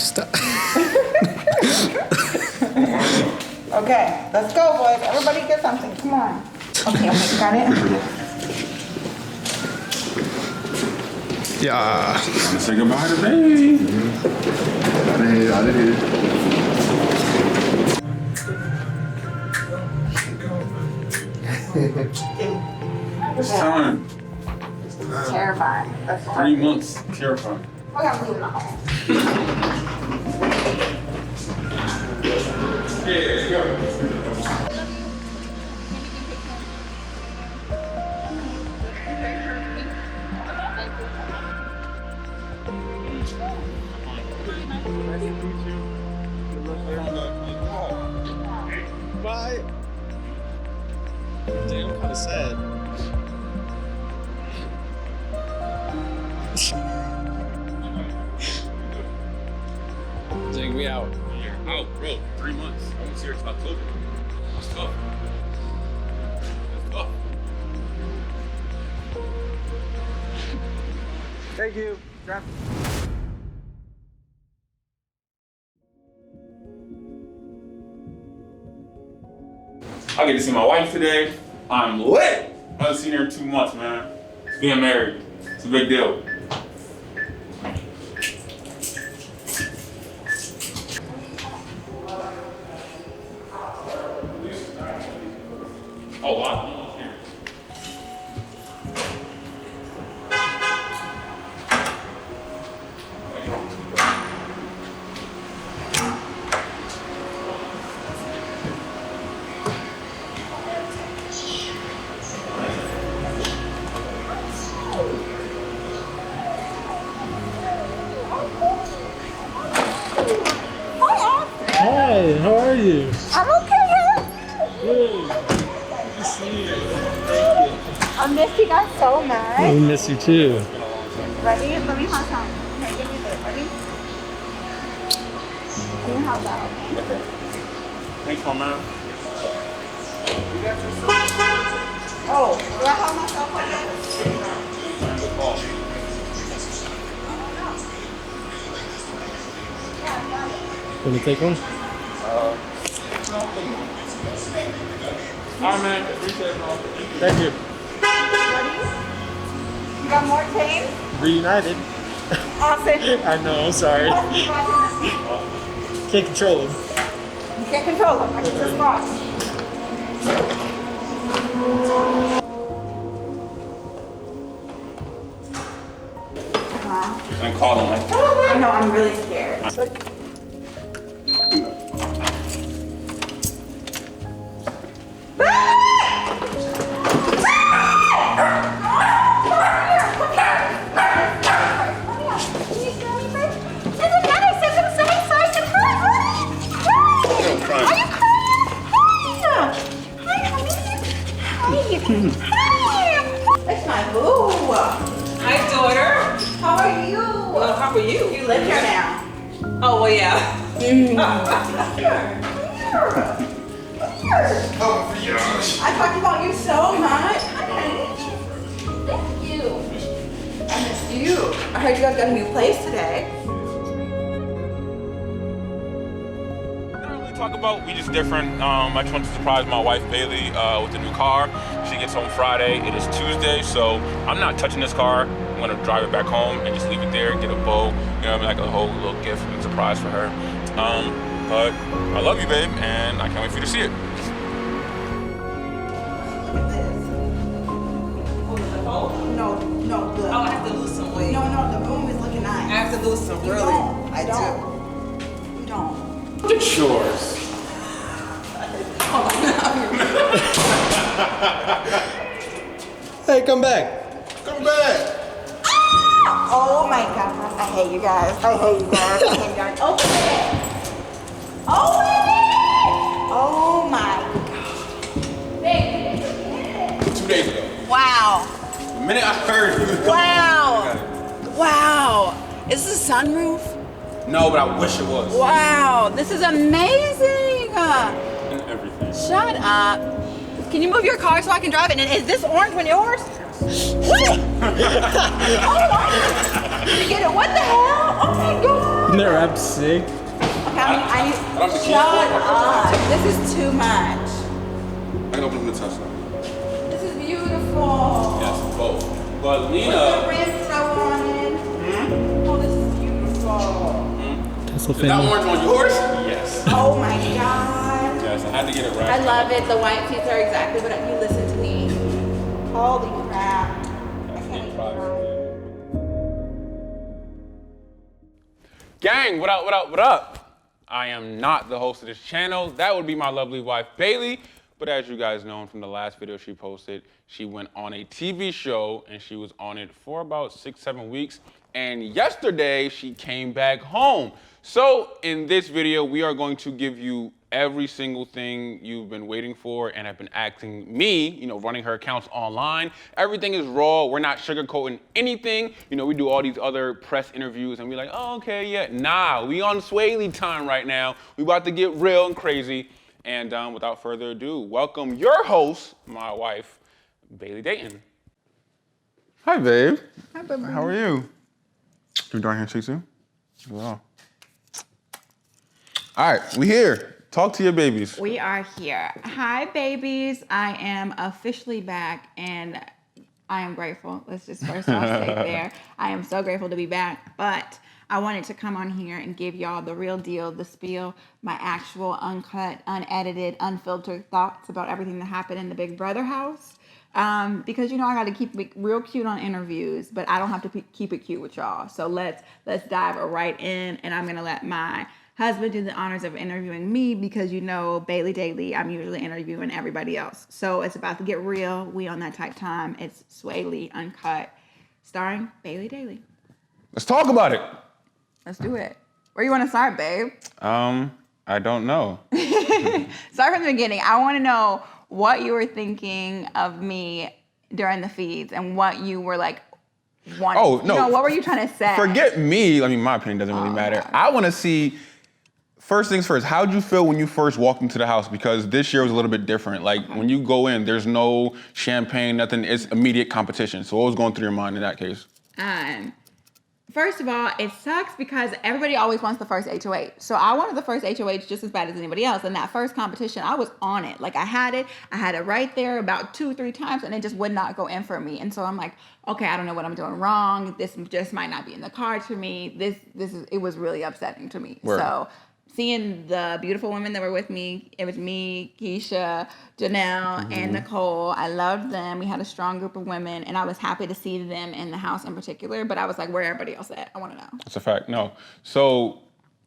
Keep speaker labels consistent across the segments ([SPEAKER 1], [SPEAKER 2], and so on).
[SPEAKER 1] Stop.
[SPEAKER 2] Okay, let's go, boys. Everybody get something. Come on. Okay, got it?
[SPEAKER 1] Yeah.
[SPEAKER 3] Wanna say goodbye to baby.
[SPEAKER 4] I did it.
[SPEAKER 3] It's time.
[SPEAKER 2] Terrifying.
[SPEAKER 3] 3 months. Terrifying.
[SPEAKER 2] Okay, I'm leaving the home.
[SPEAKER 3] Yeah, let's go.
[SPEAKER 1] Bye. Damn, I'm kind of sad. Dang, we out.
[SPEAKER 3] Out, bro. 3 months. I was here till October. It's tough. It's tough.
[SPEAKER 1] Thank you.
[SPEAKER 3] I get to see my wife today. I'm lit. I haven't seen her in 2 months, man. Being married. It's a big deal. Oh, wow.
[SPEAKER 1] Hi, how are you?
[SPEAKER 2] I'm okay.
[SPEAKER 1] Good. Good to see you.
[SPEAKER 2] I miss you guys so much.
[SPEAKER 1] We miss you too.
[SPEAKER 2] Ready? Let me hold some. Okay, give me this. Ready? Let me hold that, okay?
[SPEAKER 3] Thanks, my man.
[SPEAKER 2] Oh, do I hold myself like that?
[SPEAKER 1] Gonna take one?
[SPEAKER 3] All right, man. Appreciate it, bro.
[SPEAKER 1] Thank you.
[SPEAKER 2] Ready? You got more tape?
[SPEAKER 1] Reunited.
[SPEAKER 2] Awesome.
[SPEAKER 1] I know, I'm sorry. Can't control him.
[SPEAKER 2] You can't control them. I can just watch.
[SPEAKER 3] And call him like,
[SPEAKER 2] I know, I'm really scared. That's my boo.
[SPEAKER 5] Hi, daughter.
[SPEAKER 2] How are you?
[SPEAKER 5] Well, how are you?
[SPEAKER 2] You live here now.
[SPEAKER 5] Oh, well, yeah.
[SPEAKER 2] I talked about you so much. Hi. Thank you. I missed you. I heard you guys got a new place today.
[SPEAKER 3] talk about. We just different. I just want to surprise my wife Bayleigh with the new car. She gets home Friday. It is Tuesday, so I'm not touching this car. I'm gonna drive it back home and just leave it there, get a bow, you know, like a whole little gift and surprise for her. But I love you, babe, and I can't wait for you to see it.
[SPEAKER 2] No, no, the,
[SPEAKER 5] Oh, I have to lose some weight.
[SPEAKER 2] no, the room is looking nice.
[SPEAKER 5] I have to lose some,
[SPEAKER 2] You
[SPEAKER 5] really.
[SPEAKER 2] don't.
[SPEAKER 5] I
[SPEAKER 2] You
[SPEAKER 5] do.
[SPEAKER 2] don't. You don't.
[SPEAKER 3] It's yours.
[SPEAKER 1] Hey, come back.
[SPEAKER 3] Come back.
[SPEAKER 2] Oh my god, I hate you guys. I hate you guys. I hate you guys. Open it. Open it. Oh my god. Baby.
[SPEAKER 3] 2 days ago.
[SPEAKER 2] Wow.
[SPEAKER 3] The minute I heard you was coming,
[SPEAKER 2] Wow. Wow. Is this a sunroof?
[SPEAKER 3] No, but I wish it was.
[SPEAKER 2] Wow. This is amazing.
[SPEAKER 3] And everything.
[SPEAKER 2] Shut up. Can you move your car so I can drive it? And is this orange one yours? What? Oh my. Did you get it? What the hell? Oh my god.
[SPEAKER 1] Isn't that rap sick?
[SPEAKER 2] Okay, shut up. This is too much.
[SPEAKER 3] I can open the Tesla.
[SPEAKER 2] This is beautiful.
[SPEAKER 3] Yes, both. But
[SPEAKER 2] With
[SPEAKER 3] Lena.
[SPEAKER 2] the rims I wanted. Oh, this is beautiful.
[SPEAKER 1] Tesla
[SPEAKER 3] Is that orange on yours? Yes.
[SPEAKER 2] Oh my God.
[SPEAKER 3] Yes, I had to get it right.
[SPEAKER 2] I love it. The white seats are exactly what you listen to me. Holy crap. I can't even cry.
[SPEAKER 3] Gang, what up, what up, what up? I am not the host of this channel. That would be my lovely wife, Bayleigh. But as you guys know from the last video she posted, she went on a TV show and she was on it for about 6-7 weeks. And yesterday she came back home. So in this video, we are going to give you every single thing you've been waiting for and have been asking me, running her accounts online. Everything is raw. We're not sugarcoating anything. We do all these other press interviews and we're like, oh, okay, yeah. Nah, we on Swaggy time right now. We about to get real and crazy. And without further ado, welcome your host, my wife, Bayleigh Daily. Hi, babe.
[SPEAKER 2] Hi, baby.
[SPEAKER 3] How are you? You darn handshake too? Wow. All right, we here. Talk to your babies.
[SPEAKER 2] We are here. Hi, babies. I am officially back and I am grateful. Let's just first off say there. I am so grateful to be back, but I wanted to come on here and give y'all the real deal, the spiel, my actual uncut, unedited, unfiltered thoughts about everything that happened in the Big Brother house. Because I got to keep it real cute on interviews, but I don't have to keep it cute with y'all. So let's dive right in, and I'm gonna let my husband do the honors of interviewing me because Bayleigh Daily, I'm usually interviewing everybody else. So it's about to get real. We on that type time. It's Swaggy Uncut, starring Bayleigh Daily.
[SPEAKER 3] Let's talk about it.
[SPEAKER 2] Let's do it. Where you want to start, babe?
[SPEAKER 3] I don't know.
[SPEAKER 2] Start from the beginning. I want to know what you were thinking of me during the feeds and what you were like wanting.
[SPEAKER 3] Oh, no.
[SPEAKER 2] What were you trying to say?
[SPEAKER 3] Forget me. My opinion doesn't really matter.
[SPEAKER 2] God.
[SPEAKER 3] I want to see, first things first, how'd you feel when you first walked into the house? Because this year was a little bit different. When you go in, there's no champagne, nothing. It's immediate competition. So what was going through your mind in that case?
[SPEAKER 2] First of all, it sucks because everybody always wants the first HOH. So I wanted the first HOH just as bad as anybody else. And that first competition, I was on it. I had it right there about 2-3 times and it just would not go in for me. And so I'm like, okay, I don't know what I'm doing wrong. This just might not be in the cards for me. It was really upsetting to me.
[SPEAKER 3] Word.
[SPEAKER 2] So seeing the beautiful women that were with me, it was me, Keisha, Janelle, and Nicole. I loved them. We had a strong group of women, and I was happy to see them in the house in particular, but I was like, where everybody else at? I want to know.
[SPEAKER 3] That's a fact. No. So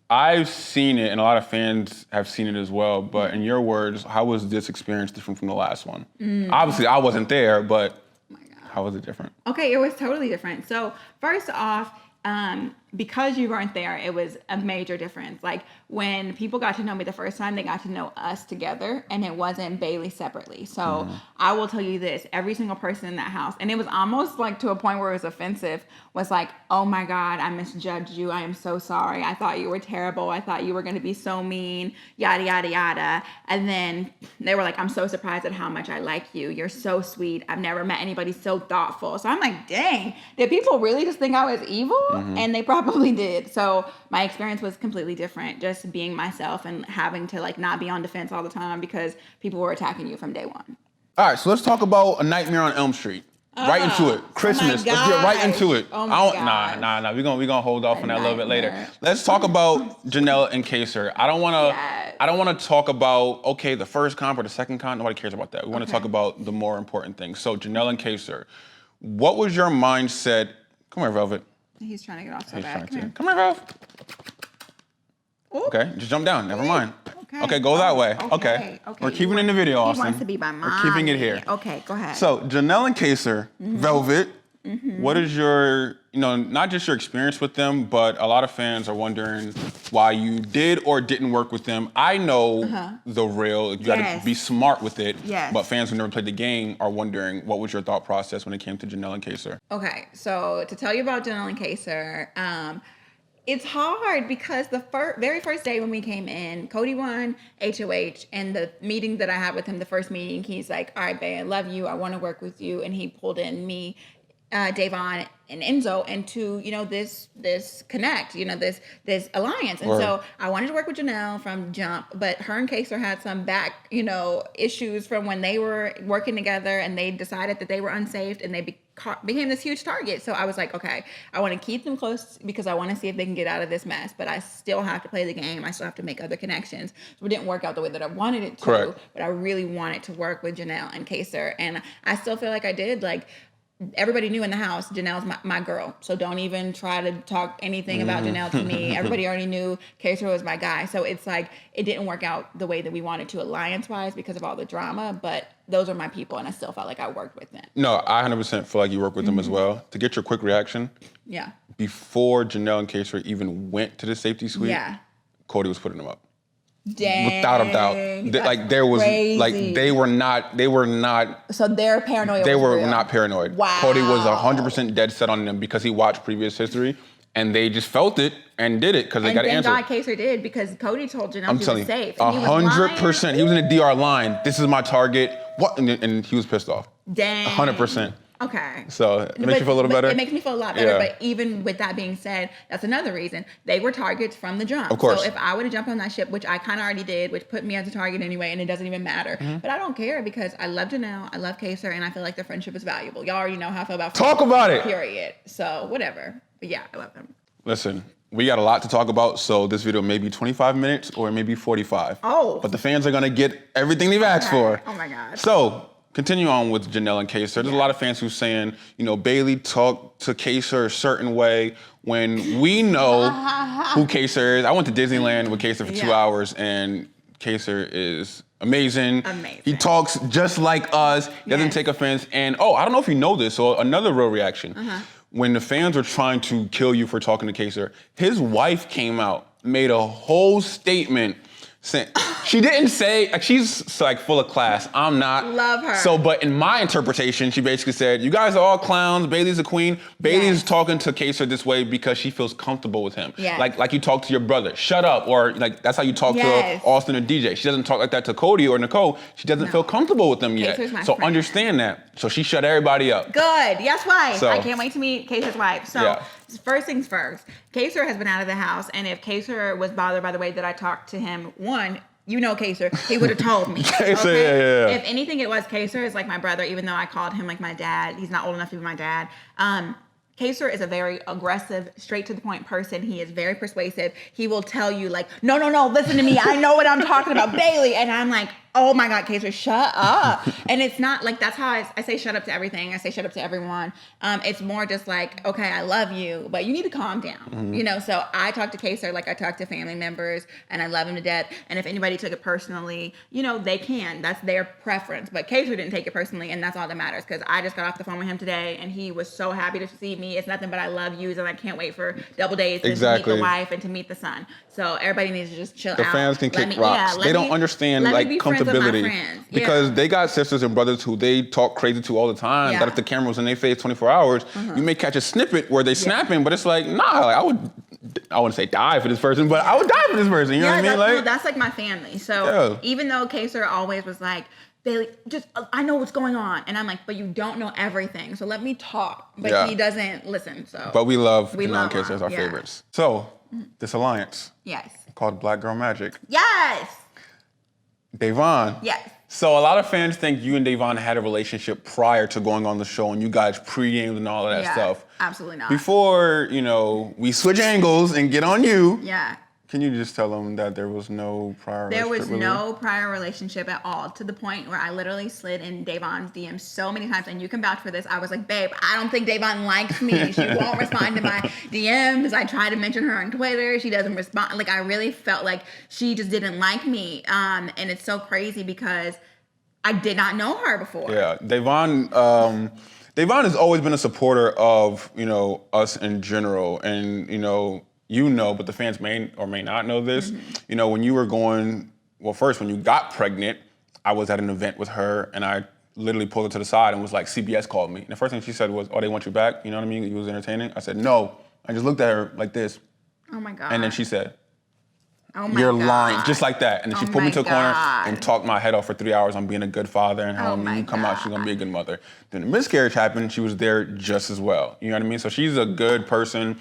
[SPEAKER 3] I've seen it, and a lot of fans have seen it as well, but in your words, how was this experience different from the last one? Obviously, I wasn't there, but
[SPEAKER 2] Oh my God.
[SPEAKER 3] how was it different?
[SPEAKER 2] Okay, it was totally different. So first off, because you weren't there, it was a major difference. When people got to know me the first time, they got to know us together, and it wasn't Bayleigh separately. So I will tell you this, every single person in that house, and it was almost to a point where it was offensive, was like, oh my God, I misjudged you. I am so sorry. I thought you were terrible. I thought you were going to be so mean, yada, yada, yada. And then they were like, I'm so surprised at how much I like you. You're so sweet. I've never met anybody so thoughtful. So I'm like, dang, did people really just think I was evil? And they probably did. So my experience was completely different, just being myself and having to not be on defense all the time because people were attacking you from day one.
[SPEAKER 3] All right, so let's talk about A Nightmare on Elm Street. Right into it. Christmas. Let's get right into it.
[SPEAKER 2] Oh my gosh.
[SPEAKER 3] Nah. We're gonna hold off on that a little bit later. Let's talk about Janelle and Kaysar. I don't wanna talk about the first comp or the second comp. Nobody cares about that. We want to talk about the more important things. So Janelle and Kaysar, what was your mindset? Come here, Velvet.
[SPEAKER 2] He's trying to get off so
[SPEAKER 3] He's
[SPEAKER 2] bad.
[SPEAKER 3] trying to. Come here, Velvet.
[SPEAKER 2] Ooh.
[SPEAKER 3] Okay, just jump down. Never mind.
[SPEAKER 2] Okay.
[SPEAKER 3] Go that way.
[SPEAKER 2] Okay.
[SPEAKER 3] We're keeping it in the video, Austin.
[SPEAKER 2] He wants to be my mom.
[SPEAKER 3] We're keeping it here.
[SPEAKER 2] Okay, go ahead.
[SPEAKER 3] So Janelle and Kaysar, Velvet, what is your, not just your experience with them, but a lot of fans are wondering why you did or didn't work with them. I know the real, you gotta be smart with it, but fans who never played the game are wondering what was your thought process when it came to Janelle and Kaysar?
[SPEAKER 2] Okay, so to tell you about Janelle and Kaysar, it's hard because the very first day when we came in, Cody won HOH, and the meeting that I had with him, the first meeting, he's like, all right, babe, I love you. I want to work with you. And he pulled in me, Davon and Enzo into, this connect, this alliance. And so I wanted to work with Janelle from jump, but her and Kaysar had some back, issues from when they were working together, and they decided that they were unsafe, and they became this huge target. So I was like, okay, I want to keep them close because I want to see if they can get out of this mess, but I still have to play the game. I still have to make other connections. So it didn't work out the way that I wanted it to.
[SPEAKER 3] Correct.
[SPEAKER 2] But I really wanted to work with Janelle and Kaysar, and I still feel like I did. Like, everybody knew in the house, Janelle's my girl. So don't even try to talk anything about Janelle to me. Everybody already knew Kaysar was my guy. So it's like, it didn't work out the way that we wanted to alliance-wise because of all the drama, but those are my people, and I still felt like I worked with them.
[SPEAKER 3] No, I 100% feel like you work with them as well. To get your quick reaction, before Janelle and Kaysar even went to the safety suite, Cody was putting them up.
[SPEAKER 2] Dang.
[SPEAKER 3] Without a doubt. Like, there was,
[SPEAKER 2] crazy.
[SPEAKER 3] like, they were not.
[SPEAKER 2] So their paranoia
[SPEAKER 3] They
[SPEAKER 2] was
[SPEAKER 3] were
[SPEAKER 2] real.
[SPEAKER 3] not paranoid.
[SPEAKER 2] Wow.
[SPEAKER 3] Cody was 100% dead set on them because he watched previous history, and they just felt it and did it because they got an answer.
[SPEAKER 2] And thank God Kaysar did, because Cody told Janelle
[SPEAKER 3] I'm
[SPEAKER 2] she
[SPEAKER 3] telling
[SPEAKER 2] was
[SPEAKER 3] you,
[SPEAKER 2] safe.
[SPEAKER 3] 100%. He was in the DR line. This is my target. What? And he was pissed off.
[SPEAKER 2] Dang.
[SPEAKER 3] 100%.
[SPEAKER 2] Okay.
[SPEAKER 3] So it makes you feel a little better?
[SPEAKER 2] It makes me feel a lot better. But even with that being said, that's another reason. They were targets from the jump.
[SPEAKER 3] Of course.
[SPEAKER 2] So if I would have jumped on that ship, which I kind of already did, which put me as a target anyway, and it doesn't even matter. But I don't care because I love Janelle, I love Kaysar, and I feel like the friendship is valuable. Y'all already know how I feel about friendship.
[SPEAKER 3] Talk about it.
[SPEAKER 2] Period. So whatever. But yeah, I love them.
[SPEAKER 3] Listen, we got a lot to talk about, so this video may be 25 minutes or maybe 45.
[SPEAKER 2] Oh.
[SPEAKER 3] But the fans are gonna get everything they've asked for.
[SPEAKER 2] Oh my God.
[SPEAKER 3] So, continue on with Janelle and Kaysar. There's a lot of fans who's saying, Bayleigh talked to Kaysar a certain way when we know who Kaysar is. I went to Disneyland with Kaysar for 2 hours, and Kaysar is amazing. He talks just like us. He doesn't take offense. And I don't know if you know this, so another real reaction. When the fans were trying to kill you for talking to Kaysar, his wife came out, made a whole statement. She didn't say, like, she's like full of class. I'm not.
[SPEAKER 2] Love her.
[SPEAKER 3] So, but in my interpretation, she basically said, you guys are all clowns. Bayleigh's a queen. Bayleigh's talking to Kaysar this way because she feels comfortable with him. Like you talk to your brother, shut up. Or like, that's how you talk to Austin or DJ. She doesn't talk like that to Cody or Nicole. She doesn't feel comfortable with them yet. So
[SPEAKER 2] friend.
[SPEAKER 3] Understand that. So she shut everybody up.
[SPEAKER 2] Good. Yes, wife.
[SPEAKER 3] So,
[SPEAKER 2] I can't wait to meet Kaysar's wife. So first things first, Kaysar has been out of the house, and if Kaysar was bothered by the way that I talked to him, Kaysar, he would have told me. Okay? If anything, it was Kaysar is like my brother, even though I called him like my dad. He's not old enough to be my dad. Kaysar is a very aggressive, straight to the point person. He is very persuasive. He will tell you like, no, listen to me. I know what I'm talking about, Bayleigh. And I'm like, oh my God, Kaysar, shut up. And it's not like, that's how I say shut up to everything. I say shut up to everyone. It's more just like, okay, I love you, but you need to calm down. So I talk to Kaysar like I talk to family members, and I love him to death. And if anybody took it personally, they can. That's their preference. But Kaysar didn't take it personally, and that's all that matters, because I just got off the phone with him today, and he was so happy to see me. It's nothing but I love you, and I can't wait for double days to meet the wife and to meet the son. So everybody needs to just chill out.
[SPEAKER 3] The fans can kick rocks. They don't understand like comfortability, because they got sisters and brothers who they talk crazy to all the time. That if the camera was in their face 24 hours, you may catch a snippet where they snapping, but it's like, nah, like I wouldn't say die for this person, but I would die for this person. You know what I mean?
[SPEAKER 2] That's like my family. So even though Kaysar always was like, Bayleigh, I know what's going on. And I'm like, but you don't know everything. So let me talk. But he doesn't listen. So.
[SPEAKER 3] But we love Janelle and Kaysar as our favorites. So this alliance. Called Black Girl Magic. Davon. So a lot of fans think you and Davon had a relationship prior to going on the show, and you guys pre-gamed and all of that stuff.
[SPEAKER 2] Absolutely not.
[SPEAKER 3] Before, we switch angles and get on you. Can you just tell them that there was no prior relationship?
[SPEAKER 2] There was no prior relationship at all, to the point where I literally slid in Davon's DMs so many times, and you can vouch for this. I was like, babe, I don't think Davon likes me. She won't respond to my DMs. I try to mention her on Twitter. She doesn't respond. Like, I really felt like she just didn't like me. And it's so crazy because I did not know her before.
[SPEAKER 3] Davon has always been a supporter of, us in general. And, but the fans may or may not know this. When you were when you got pregnant, I was at an event with her, and I literally pulled her to the side and was like, CBS called me. And the first thing she said was, they want you back? You know what I mean? You was entertaining? I said, no. I just looked at her like this.
[SPEAKER 2] Oh my God.
[SPEAKER 3] And then she said,
[SPEAKER 2] Oh my
[SPEAKER 3] You're
[SPEAKER 2] God.
[SPEAKER 3] lying. Just like that. And then she
[SPEAKER 2] Oh
[SPEAKER 3] pulled me
[SPEAKER 2] my
[SPEAKER 3] to a corner
[SPEAKER 2] God.
[SPEAKER 3] and talked my head off for 3 hours on being a good father and how
[SPEAKER 2] Oh
[SPEAKER 3] when
[SPEAKER 2] my
[SPEAKER 3] you come out, she's
[SPEAKER 2] God.
[SPEAKER 3] gonna be a good mother. Then the miscarriage happened, she was there just as well. You know what I mean? So she's a good person.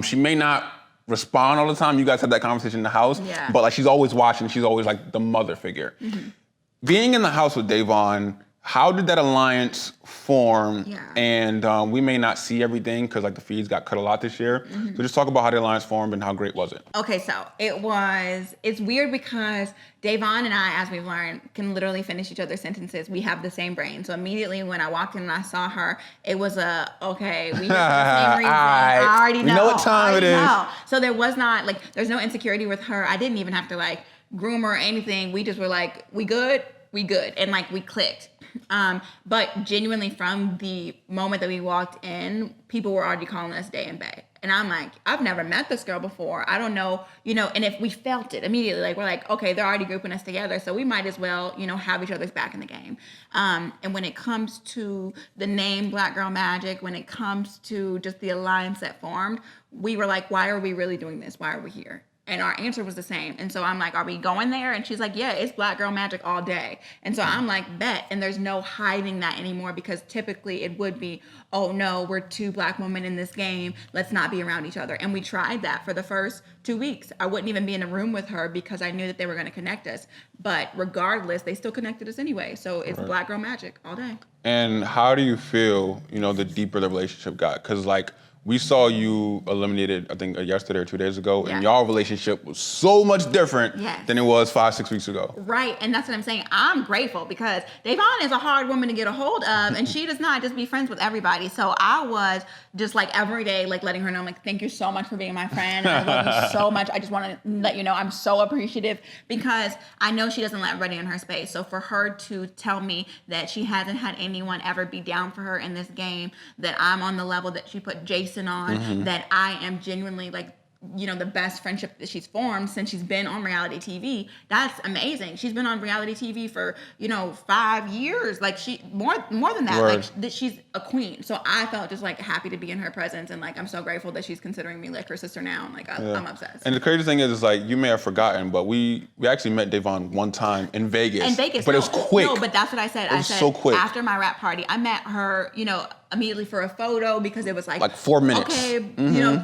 [SPEAKER 3] She may not respond all the time. You guys had that conversation in the house.
[SPEAKER 2] Yeah.
[SPEAKER 3] But like she's always watching. She's always like the mother figure. Being in the house with Davon, how did that alliance form?
[SPEAKER 2] Yeah.
[SPEAKER 3] And we may not see everything because like the feeds got cut a lot this year. So just talk about how the alliance formed and how great was it?
[SPEAKER 2] Okay, so it's weird because Davon and I, as we've learned, can literally finish each other's sentences. We have the same brain. So immediately when I walked in and I saw her, it was okay, we here for the same reason. I already know.
[SPEAKER 3] We know what time it is.
[SPEAKER 2] Know. So there was not, like, there's no insecurity with her. I didn't even have to, like, groom her or anything. We just were like, we good? We good. And, like, we clicked. But genuinely from the moment that we walked in, people were already calling us Day and Bay. And I'm like, I've never met this girl before. I don't know, and if we felt it immediately, like, we're like, okay, they're already grouping us together, so we might as well, have each other's back in the game. And when it comes to the name Black Girl Magic, when it comes to just the alliance that formed, we were like, why are we really doing this? Why are we here? And our answer was the same. And so I'm like, are we going there? And she's like, yeah, it's Black Girl Magic all day. And so I'm like, bet. And there's no hiding that anymore because typically it would be, oh no, we're two Black women in this game. Let's not be around each other. And we tried that for the first 2 weeks. I wouldn't even be in a room with her because I knew that they were going to connect us. But regardless, they still connected us anyway. So it's Black Girl Magic all day.
[SPEAKER 3] And how do you feel, the deeper the relationship got? Because like, we saw you eliminated, I think, yesterday or 2 days ago, and y'all relationship was so much different than it was 5-6 weeks ago.
[SPEAKER 2] Right, and that's what I'm saying. I'm grateful because Davon is a hard woman to get a hold of, and she does not just be friends with everybody. So I was just like every day, like letting her know, like, thank you so much for being my friend. I love you so much. I just want to let you know I'm so appreciative because I know she doesn't let everybody in her space. So for her to tell me that she hasn't had anyone ever be down for her in this game, that I'm on the level that she put Jason on, that I am genuinely like, the best friendship that she's formed since she's been on reality TV. That's amazing. She's been on reality TV for, 5 years. Like she more than that.
[SPEAKER 3] Word.
[SPEAKER 2] Like that she's a queen. So I felt just like happy to be in her presence and like I'm so grateful that she's considering me like her sister now. And like I'm obsessed.
[SPEAKER 3] And the crazy thing is like you may have forgotten, but we actually met Davon one time in Vegas. But it was quick.
[SPEAKER 2] No, but that's what I said.
[SPEAKER 3] It was so quick.
[SPEAKER 2] After my rap party, I met her, immediately for a photo because it was like 4 minutes. Okay,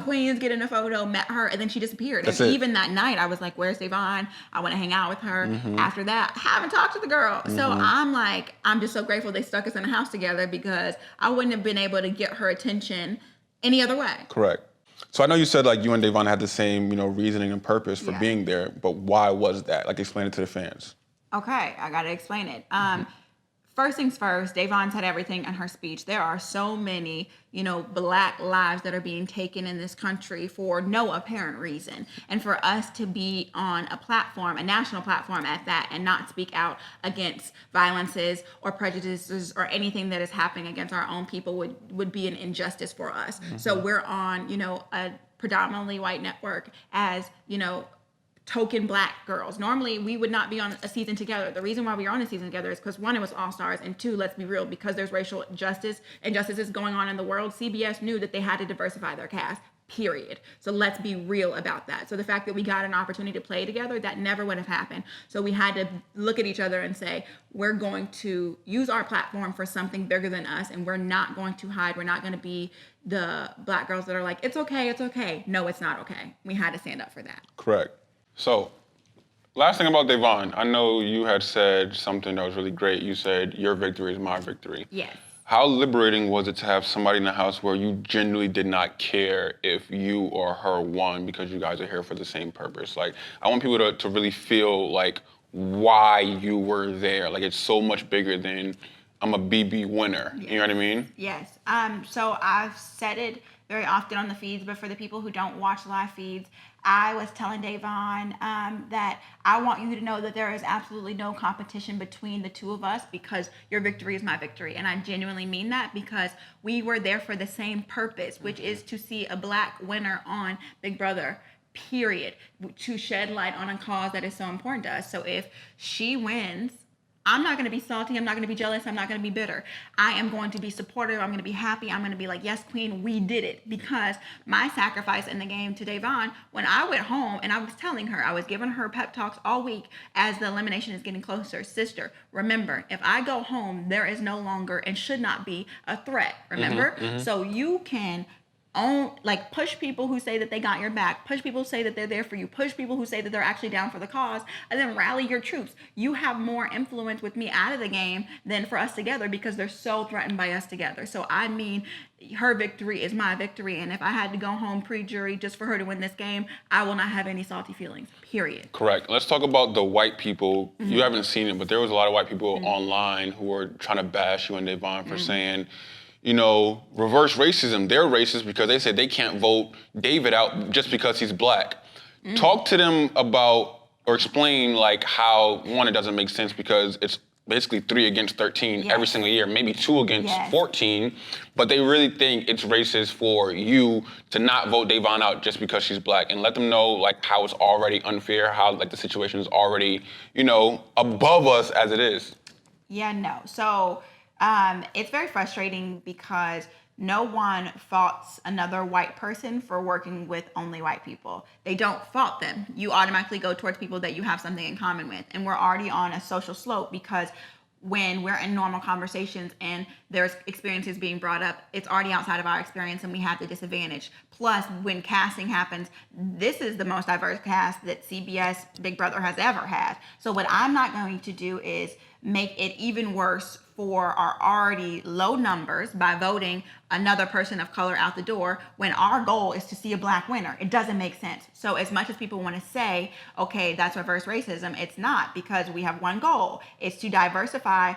[SPEAKER 2] Queens getting a photo, met her, and then she disappeared.
[SPEAKER 3] That's
[SPEAKER 2] and
[SPEAKER 3] it.
[SPEAKER 2] Even that night, I was like, "Where's Davon? I want to hang out with her." After that, I haven't talked to the girl. So I'm just so grateful they stuck us in the house together because I wouldn't have been able to get her attention any other way.
[SPEAKER 3] Correct. So I know you said like you and Davon had the same, reasoning and purpose for being there, but why was that? Like explain it to the fans.
[SPEAKER 2] Okay, I gotta explain it. First things first, Davon said everything in her speech. There are so many, Black lives that are being taken in this country for no apparent reason. And for us to be on a platform, a national platform at that, and not speak out against violences or prejudices or anything that is happening against our own people would be an injustice for us. So we're on, a predominantly white network as, token Black girls. Normally, we would not be on a season together. The reason why we are on a season together is because one, it was All Stars, and two, let's be real, because there's racial injustices going on in the world, CBS knew that they had to diversify their cast, period. So let's be real about that. So the fact that we got an opportunity to play together, that never would have happened. So we had to look at each other and say, we're going to use our platform for something bigger than us, and we're not going to hide. We're not going to be the Black girls that are like, it's okay, it's okay. No, it's not okay. We had to stand up for that.
[SPEAKER 3] Correct. So, last thing about Davon, I know you had said something that was really great. You said, your victory is my victory.
[SPEAKER 2] Yes.
[SPEAKER 3] How liberating was it to have somebody in the house where you genuinely did not care if you or her won because you guys are here for the same purpose? Like, I want people to really feel like why you were there. Like, it's so much bigger than I'm a BB winner. Yes. You know what I mean?
[SPEAKER 2] Yes. So I've said it very often on the feeds, but for the people who don't watch live feeds, I was telling Davon that I want you to know that there is absolutely no competition between the two of us because your victory is my victory. And I genuinely mean that because we were there for the same purpose, which is to see a Black winner on Big Brother, period, to shed light on a cause that is so important to us. So if she wins, I'm not going to be salty. I'm not going to be jealous. I'm not going to be bitter. I am going to be supportive. I'm going to be happy. I'm going to be like, yes, queen, we did it. Because my sacrifice in the game to Devon, when I went home and I was telling her, I was giving her pep talks all week as the elimination is getting closer. Sister, remember, if I go home, there is no longer and should not be a threat. Remember? So you can push people who say that they got your back, push people who say that they're there for you, push people who say that they're actually down for the cause, and then rally your troops. You have more influence with me out of the game than for us together because they're so threatened by us together. So I mean, her victory is my victory, and if I had to go home pre-jury just for her to win this game, I will not have any salty feelings, period.
[SPEAKER 3] Correct. Let's talk about the white people. You haven't seen it, but there was a lot of white people online who were trying to bash you and Devon for saying, you know, reverse racism. They're racist because they said they can't vote David out just because he's black. Talk to them about, or explain like how, one, it doesn't make sense because it's basically 3 against 13 every single year, maybe 2 against 14, but they really think it's racist for you to not vote Devon out just because she's black, and let them know like how it's already unfair, how like the situation is already, you know, above us as it is.
[SPEAKER 2] Yeah, no. So it's very frustrating because no one faults another white person for working with only white people. They don't fault them. You automatically go towards people that you have something in common with. And we're already on a social slope because when we're in normal conversations and there's experiences being brought up, it's already outside of our experience and we have the disadvantage. Plus, when casting happens, this is the most diverse cast that CBS Big Brother has ever had. So what I'm not going to do is make it even worse for our already low numbers by voting another person of color out the door when our goal is to see a black winner. It doesn't make sense. So as much as people want to say, okay, that's reverse racism, it's not, because we have one goal. It's to diversify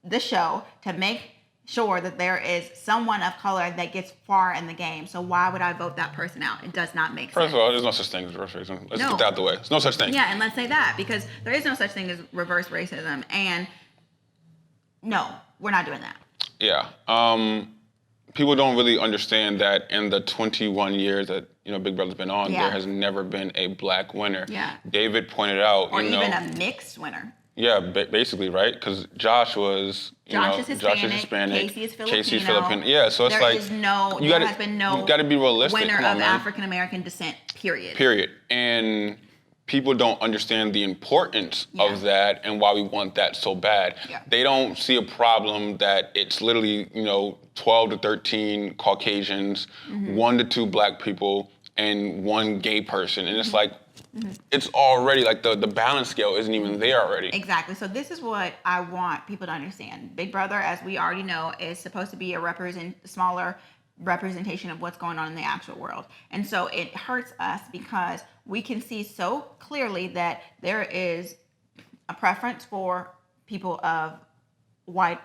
[SPEAKER 2] the show to make sure that there is someone of color that gets far in the game. So why would I vote that person out? It does not make sense.
[SPEAKER 3] First of all, there's no such thing as reverse racism. Let's get that out the way. There's no such thing.
[SPEAKER 2] Yeah, and let's say that, because there is no such thing as reverse racism. And no, we're not doing that.
[SPEAKER 3] Yeah. People don't really understand that in the 21 years that, you know, Big Brother's been on, there has never been a black winner.
[SPEAKER 2] Yeah.
[SPEAKER 3] David pointed out,
[SPEAKER 2] or
[SPEAKER 3] you know,
[SPEAKER 2] even a mixed winner.
[SPEAKER 3] Yeah, basically, right? Because Josh was,
[SPEAKER 2] Josh is Hispanic, Casey is Filipino.
[SPEAKER 3] Yeah, so it's
[SPEAKER 2] there
[SPEAKER 3] like
[SPEAKER 2] is no,
[SPEAKER 3] you
[SPEAKER 2] there has been no
[SPEAKER 3] you gotta be realistic.
[SPEAKER 2] winner of African American descent. Period.
[SPEAKER 3] And people don't understand the importance of that and why we want that so bad.
[SPEAKER 2] Yeah.
[SPEAKER 3] They don't see a problem that it's literally, you know, 12 to 13 Caucasians, 1 to 2 black people, and 1 gay person, and it's like. It's already like the balance scale isn't even there already.
[SPEAKER 2] Exactly. So this is what I want people to understand. Big Brother, as we already know, is supposed to be a smaller representation of what's going on in the actual world. And so it hurts us because we can see so clearly that there is a preference for people of white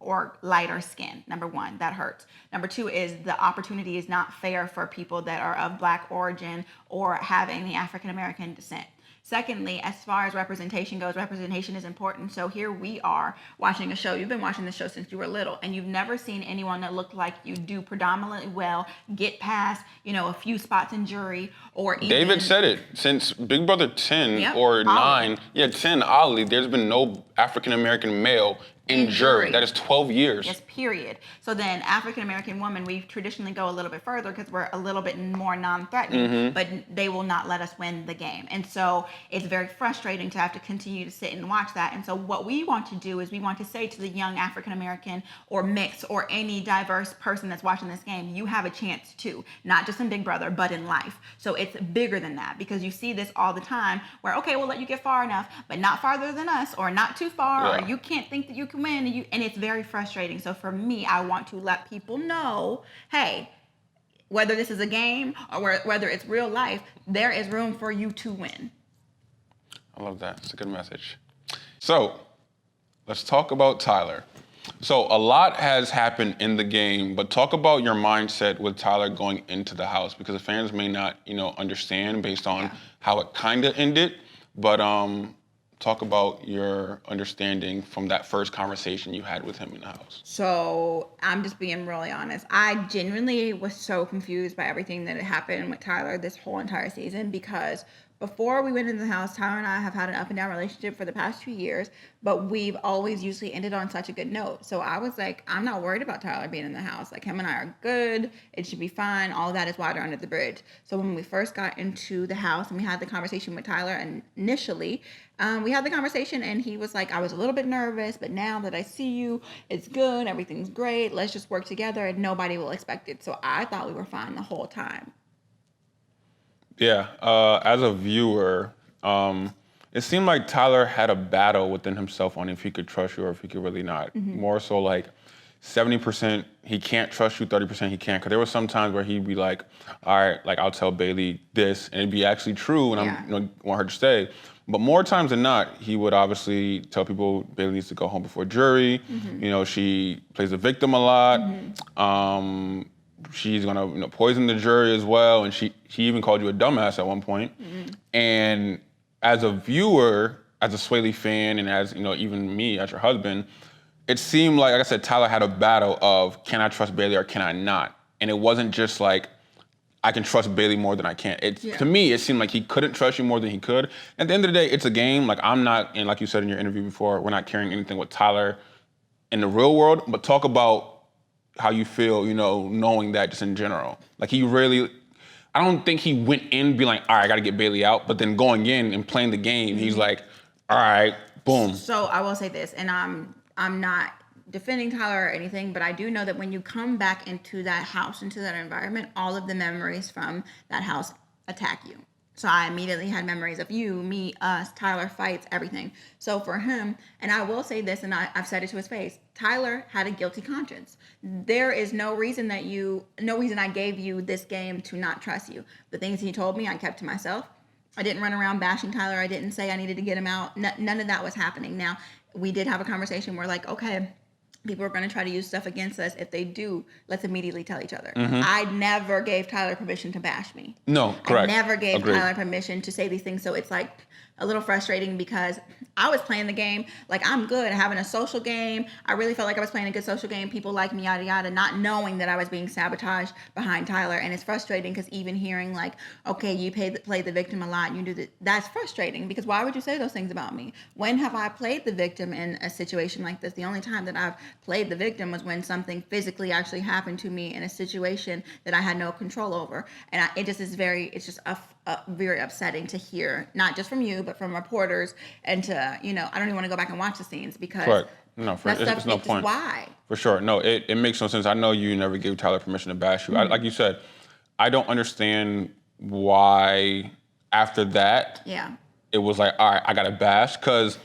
[SPEAKER 2] or lighter skin. Number 1, that hurts. Number 2 is the opportunity is not fair for people that are of black origin or have any African American descent. Secondly, as far as representation goes, representation is important. So here we are watching a show. You've been watching this show since you were little, and you've never seen anyone that looked like you do predominantly well get past, you know, a few spots in jury or even...
[SPEAKER 3] David said it. Since Big Brother 10 or 9, 10, Ollie, there's been no African American male in jury. That is 12 years.
[SPEAKER 2] Yes, period. So then African American women, we traditionally go a little bit further because we're a little bit more non-threatening, but they will not let us win the game. And so it's very frustrating to have to continue to sit and watch that. And so what we want to do is we want to say to the young African American or mixed or any diverse person that's watching this game, you have a chance too, not just in Big Brother, but in life. So it's bigger than that because you see this all the time where, okay, we'll let you get far enough, but not farther than us or not too far or you can't think that you can win, and it's very frustrating. So for me, I want to let people know, hey, whether this is a game or whether it's real life, there is room for you to win.
[SPEAKER 3] I love that. It's a good message. So let's talk about Tyler. So a lot has happened in the game, but talk about your mindset with Tyler going into the house, because the fans may not, you know, understand based on how it kind of ended, but talk about your understanding from that first conversation you had with him in the house.
[SPEAKER 2] So I'm just being really honest. I genuinely was so confused by everything that had happened with Tyler this whole entire season because before we went into the house, Tyler and I have had an up and down relationship for the past 2 years, but we've always usually ended on such a good note. So I was like, I'm not worried about Tyler being in the house. Like, him and I are good. It should be fine. All of that is water under the bridge. So when we first got into the house and we had the conversation with Tyler, and initially, we had the conversation and he was like, I was a little bit nervous, but now that I see you, it's good. Everything's great. Let's just work together and nobody will expect it. So I thought we were fine the whole time.
[SPEAKER 3] Yeah, as a viewer, it seemed like Tyler had a battle within himself on if he could trust you or if he could really not. More so like 70% he can't trust you, 30% he can. Because there were some times where he'd be like, all right, like I'll tell Bayleigh this, and it'd be actually true, and I want her to stay. But more times than not, he would obviously tell people Bayleigh needs to go home before jury. She plays the victim a lot. She's gonna poison the jury as well, and she even called you a dumbass at one point. And as a viewer, as a Swaggy fan, and as even me as your husband, it seemed like I said, Tyler had a battle of can I trust Bayleigh or can I not? And it wasn't just like I can trust Bayleigh more than I can. To me, it seemed like he couldn't trust you more than he could. At the end of the day, it's a game. Like I'm not, and like you said in your interview before, we're not carrying anything with Tyler in the real world, but talk about how you feel, knowing that just in general. Like he really, I don't think he went in being like, all right, I gotta get Bayleigh out, but then going in and playing the game, he's like, all right, boom.
[SPEAKER 2] So I will say this, and I'm not defending Tyler or anything, but I do know that when you come back into that house, into that environment, all of the memories from that house attack you. So I immediately had memories of you, me, us, Tyler, fights, everything. So for him, and I will say this, and I've said it to his face, Tyler had a guilty conscience. There is no reason I gave you this game to not trust you. The things he told me, I kept to myself. I didn't run around bashing Tyler. I didn't say I needed to get him out. None of that was happening. Now, we did have a conversation where like, okay, people are going to try to use stuff against us. If they do, let's immediately tell each other. I never gave Tyler permission to bash me.
[SPEAKER 3] No, correct.
[SPEAKER 2] I never gave
[SPEAKER 3] Agreed.
[SPEAKER 2] Tyler permission to say these things. So it's like a little frustrating because I was playing the game like I'm good, having a social game. I really felt like I was playing a good social game. People like me, yada, yada, not knowing that I was being sabotaged behind Tyler. And it's frustrating because even hearing like, okay, you play the victim a lot, you do that. That's frustrating because why would you say those things about me? When have I played the victim in a situation like this? The only time that I've played the victim was when something physically actually happened to me in a situation that I had no control over. And it's just very upsetting to hear, not just from you, but from reporters, and to, I don't even want to go back and watch the scenes because
[SPEAKER 3] Correct. No,
[SPEAKER 2] it's
[SPEAKER 3] no point.
[SPEAKER 2] Why?
[SPEAKER 3] For sure. No, it makes no sense. I know you never gave Tyler permission to bash you. Like you said, I don't understand why after that, it was like, all right, I got to bash, because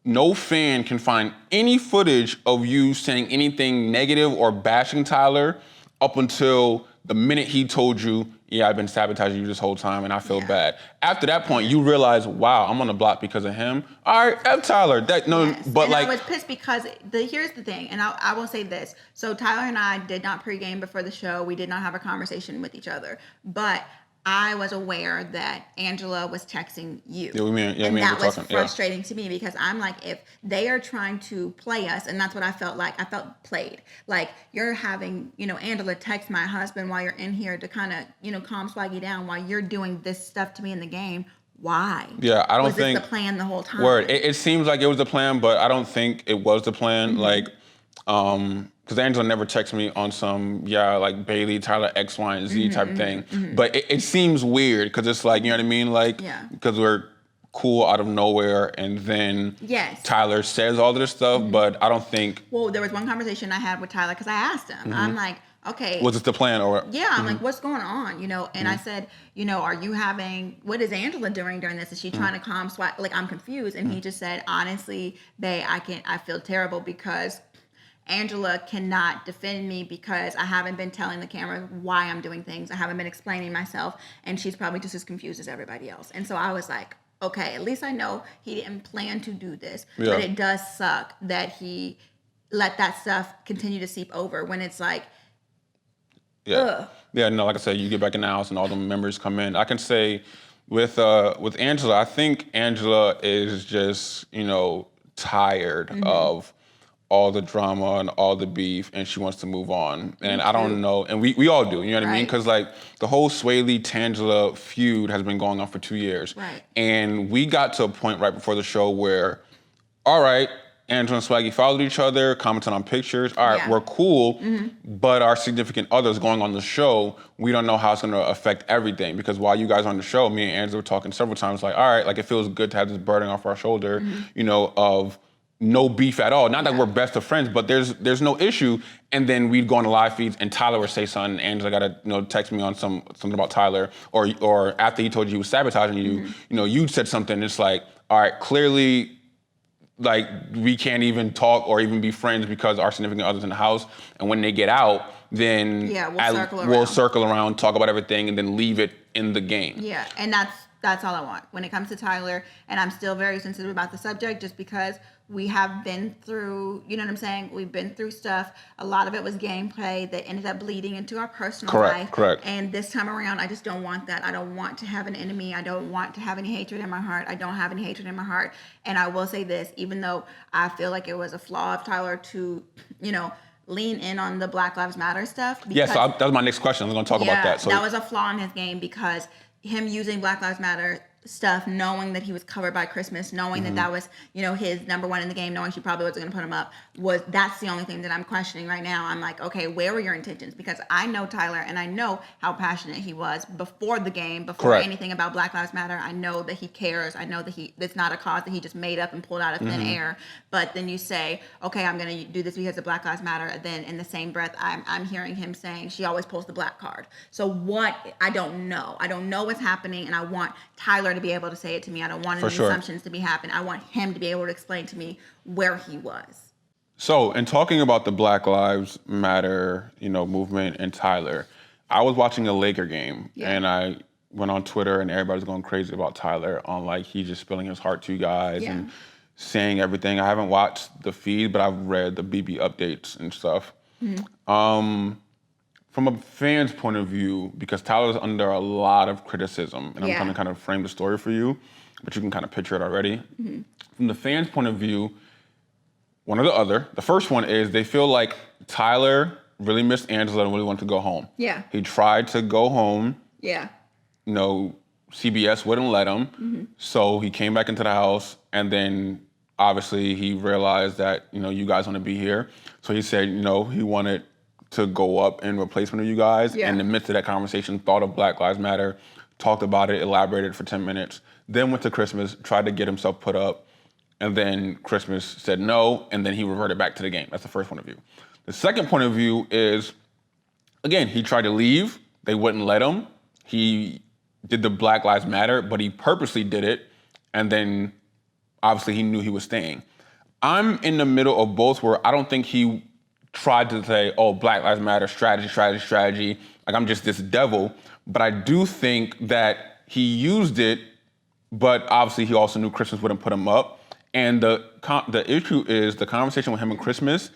[SPEAKER 3] no fan can find any footage of you saying anything negative or bashing Tyler up until the minute he told you, yeah, I've been sabotaging you this whole time and I feel bad. After that point, you realize, wow, I'm on the block because of him. All right, F Tyler. But
[SPEAKER 2] and
[SPEAKER 3] like,
[SPEAKER 2] I was pissed because here's the thing, and I will say this. So Tyler and I did not pregame before the show. We did not have a conversation with each other, but I was aware that Angela was texting you.
[SPEAKER 3] And
[SPEAKER 2] that was frustrating to me because I'm like, if they are trying to play us, and that's what I felt like. I felt played. Like you're having, Angela text my husband while you're in here to kind of, calm Swaggy down while you're doing this stuff to me in the game. Why?
[SPEAKER 3] Yeah, I don't
[SPEAKER 2] think. Was
[SPEAKER 3] think.
[SPEAKER 2] this the plan the whole time?
[SPEAKER 3] Word. It seems like it was the plan, but I don't think it was the plan. Like, because Angela never texts me on some, like Bayleigh, Tyler, X, Y, and Z type thing. But it seems weird because it's like, you know what I mean? Like, because we're cool out of nowhere and then Tyler says all of this stuff, but I don't think.
[SPEAKER 2] Well, there was one conversation I had with Tyler because I asked him. I'm like, okay.
[SPEAKER 3] Was it the plan or?
[SPEAKER 2] Yeah, I'm like, what's going on? And I said, are you what is Angela doing during this? Is she trying to calm Swaggy? Like, I'm confused. And he just said, honestly, babe, I feel terrible because Angela cannot defend me because I haven't been telling the camera why I'm doing things. I haven't been explaining myself, and she's probably just as confused as everybody else. And so I was like, okay, at least I know he didn't plan to do this. But it does suck that he let that stuff continue to seep over when it's like, ugh.
[SPEAKER 3] Yeah, no, like I said, you get back in the house and all the members come in. I can say with Angela, I think Angela is just, tired of all the drama and all the beef, and she wants to move on. And I don't know, and we all do, you know what I mean? Because like the whole Swaggy-Tangela feud has been going on for 2 years.
[SPEAKER 2] Right.
[SPEAKER 3] And we got to a point right before the show where, all right, Angela and Swaggy followed each other, commented on pictures. All right, we're cool, but our significant others going on the show, we don't know how it's gonna affect everything. Because while you guys are on the show, me and Angela were talking several times, like, all right, like it feels good to have this burden off our shoulder, you know, of no beef at all. Not that we're best of friends, but there's no issue. And then we'd go on the live feeds and Tyler would say something, Angela gotta text me on something about Tyler, or after he told you he was sabotaging you, you know, you said something, it's like, all right, clearly, like we can't even talk or even be friends because our significant others in the house. And when they get out, then we'll circle around, talk about everything, and then leave it in the game.
[SPEAKER 2] Yeah, and that's all I want when it comes to Tyler. And I'm still very sensitive about the subject just because we have been through, you know what I'm saying? We've been through stuff. A lot of it was gameplay that ended up bleeding into our personal life.
[SPEAKER 3] Correct.
[SPEAKER 2] And this time around, I just don't want that. I don't want to have an enemy. I don't want to have any hatred in my heart. I don't have any hatred in my heart. And I will say this, even though I feel like it was a flaw of Tyler to, you know, lean in on the Black Lives Matter stuff.
[SPEAKER 3] Yeah, so that was my next question. I'm going to talk about that. So
[SPEAKER 2] that was a flaw in his game because him using Black Lives Matter stuff, knowing that he was covered by Crispen, knowing that was, you know, his number one in the game, knowing she probably wasn't going to put him up, that's the only thing that I'm questioning right now. I'm like, okay, where were your intentions? Because I know Tyler and I know how passionate he was before the game, before anything about Black Lives Matter. I know that he cares. I know that it's not a cause that he just made up and pulled out of thin air. But then you say, okay, I'm going to do this because of Black Lives Matter. Then in the same breath, I'm hearing him saying she always pulls the black card. So what? I don't know. I don't know what's happening, and I want Tyler to be able to say it to me. I don't want any assumptions to be happening. I want him to be able to explain to me where he was.
[SPEAKER 3] So, in talking about the Black Lives Matter, you know, movement and Tyler, I was watching a Laker game and I went on Twitter and everybody's going crazy about Tyler on like he's just spilling his heart to you guys and saying everything. I haven't watched the feed, but I've read the BB updates and stuff. From a fan's point of view, because Tyler's under a lot of criticism, and I'm going to kind of frame the story for you, but you can kind of picture it already. From the fan's point of view, one or the other. The first one is they feel like Tyler really missed Angela and really wanted to go home.
[SPEAKER 2] Yeah.
[SPEAKER 3] He tried to go home.
[SPEAKER 2] Yeah.
[SPEAKER 3] You know, CBS wouldn't let him. So he came back into the house, and then obviously he realized that, you know, you guys want to be here. So he said, you know, he wanted to go up in replacement of you guys. And in the midst of that conversation, thought of Black Lives Matter, talked about it, elaborated for 10 minutes, then went to Crispen, tried to get himself put up, and then Crispen said no, and then he reverted back to the game. That's the first point of view. The second point of view is, again, he tried to leave, they wouldn't let him. He did the Black Lives Matter, but he purposely did it, and then obviously he knew he was staying. I'm in the middle of both where I don't think he tried to say, oh, Black Lives Matter, strategy, like I'm just this devil. But I do think that he used it, but obviously he also knew Crispen wouldn't put him up. And the issue is the conversation with him and Crispen,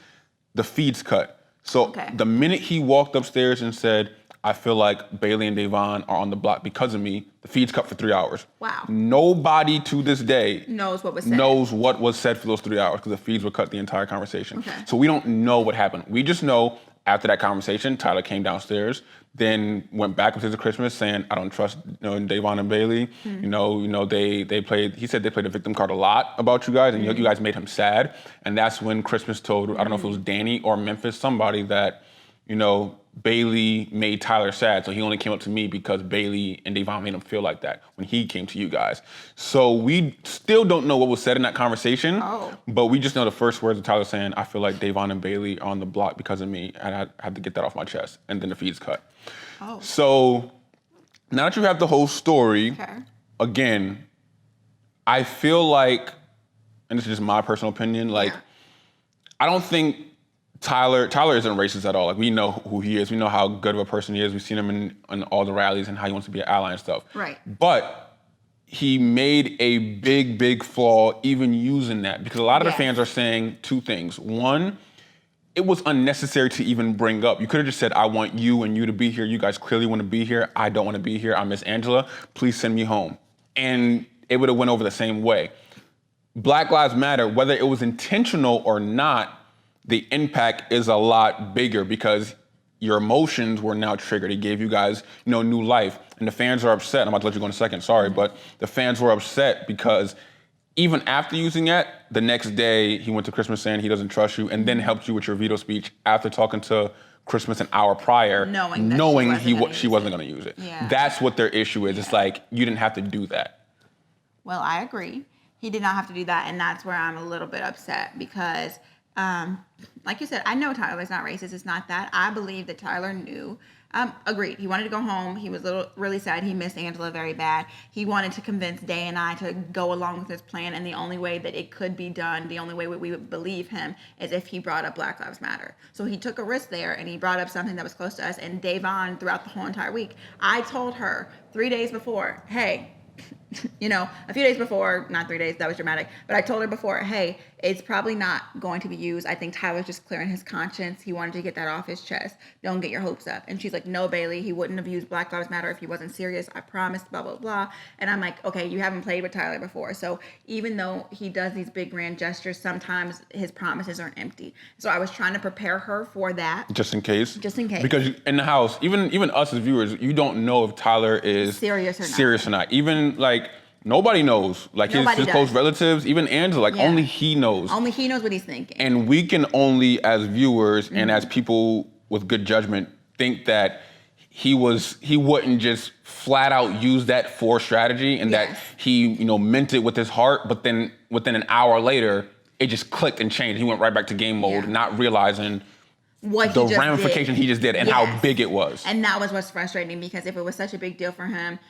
[SPEAKER 3] the feed's cut. So the minute he walked upstairs and said, I feel like Bayleigh and Davon are on the block because of me, the feed's cut for 3 hours.
[SPEAKER 2] Wow.
[SPEAKER 3] Nobody to this day
[SPEAKER 2] knows what was said
[SPEAKER 3] for those 3 hours because the feeds were cut the entire conversation. So we don't know what happened. We just know after that conversation, Tyler came downstairs, then went back upstairs to Crispen saying, I don't trust Davon and Bayleigh. You know, they played, he said they played the victim card a lot about you guys, and you guys made him sad. And that's when Crispen told, I don't know if it was Dani or Memphis, somebody that, you know, Bayleigh made Tyler sad, so he only came up to me because Bayleigh and Davon made him feel like that when he came to you guys. So we still don't know what was said in that conversation, but we just know the first words of Tyler saying, I feel like Davon and Bayleigh are on the block because of me, and I had to get that off my chest, and then the feed's cut. So now that you have the whole story, again, I feel like, and this is just my personal opinion, like, I don't think Tyler isn't racist at all. Like, we know who he is. We know how good of a person he is. We've seen him in all the rallies and how he wants to be an ally and stuff. But he made a big flaw even using that, because a lot of the fans are saying two things. One, it was unnecessary to even bring up. You could have just said, I want you and you to be here. You guys clearly want to be here. I don't want to be here. I miss Angela. Please send me home. And it would have went over the same way. Black Lives Matter, whether it was intentional or not, the impact is a lot bigger because your emotions were now triggered. It gave you guys, new life. And the fans are upset. I'm about to let you go in a second, sorry, but the fans were upset because even after using it, the next day he went to Crispen saying he doesn't trust you and then helped you with your veto speech after talking to Crispen an hour prior, knowing she wasn't gonna use it.
[SPEAKER 2] Yeah.
[SPEAKER 3] That's what their issue is. Yeah. It's like, you didn't have to do that.
[SPEAKER 2] Well, I agree. He did not have to do that, and that's where I'm a little bit upset because, like you said, I know Tyler's not racist. It's not that. I believe that Tyler knew. Agreed. He wanted to go home. He was really sad. He missed Angela very bad. He wanted to convince Day and I to go along with his plan, and the only way that it could be done, the only way we would believe him, is if he brought up Black Lives Matter. So he took a risk there, and he brought up something that was close to us. And Davon, throughout the whole entire week, I told her 3 days before, hey, a few days before, not 3 days, that was dramatic, but I told her before, hey, it's probably not going to be used. I think Tyler's just clearing his conscience. He wanted to get that off his chest. Don't get your hopes up. And she's like, no, Bayleigh, he wouldn't have used Black Lives Matter if he wasn't serious. I promised, blah, blah, blah. And I'm like, okay, you haven't played with Tyler before. So even though he does these big grand gestures, sometimes his promises are empty. So I was trying to prepare her for that.
[SPEAKER 3] Just in case?
[SPEAKER 2] Just in case.
[SPEAKER 3] Because in the house, even us as viewers, you don't know if Tyler is
[SPEAKER 2] serious or not.
[SPEAKER 3] Even nobody knows. His close relatives, even Angela, only he knows.
[SPEAKER 2] Only he knows what he's thinking.
[SPEAKER 3] And we can only, as viewers and as people with good judgment, think that he wouldn't just flat out use that for strategy and that he, meant it with his heart, but then within an hour later, it just clicked and changed. He went right back to game mode, not realizing the ramification he just did and how big it was.
[SPEAKER 2] And that was what's frustrating, because if it was such a big deal for him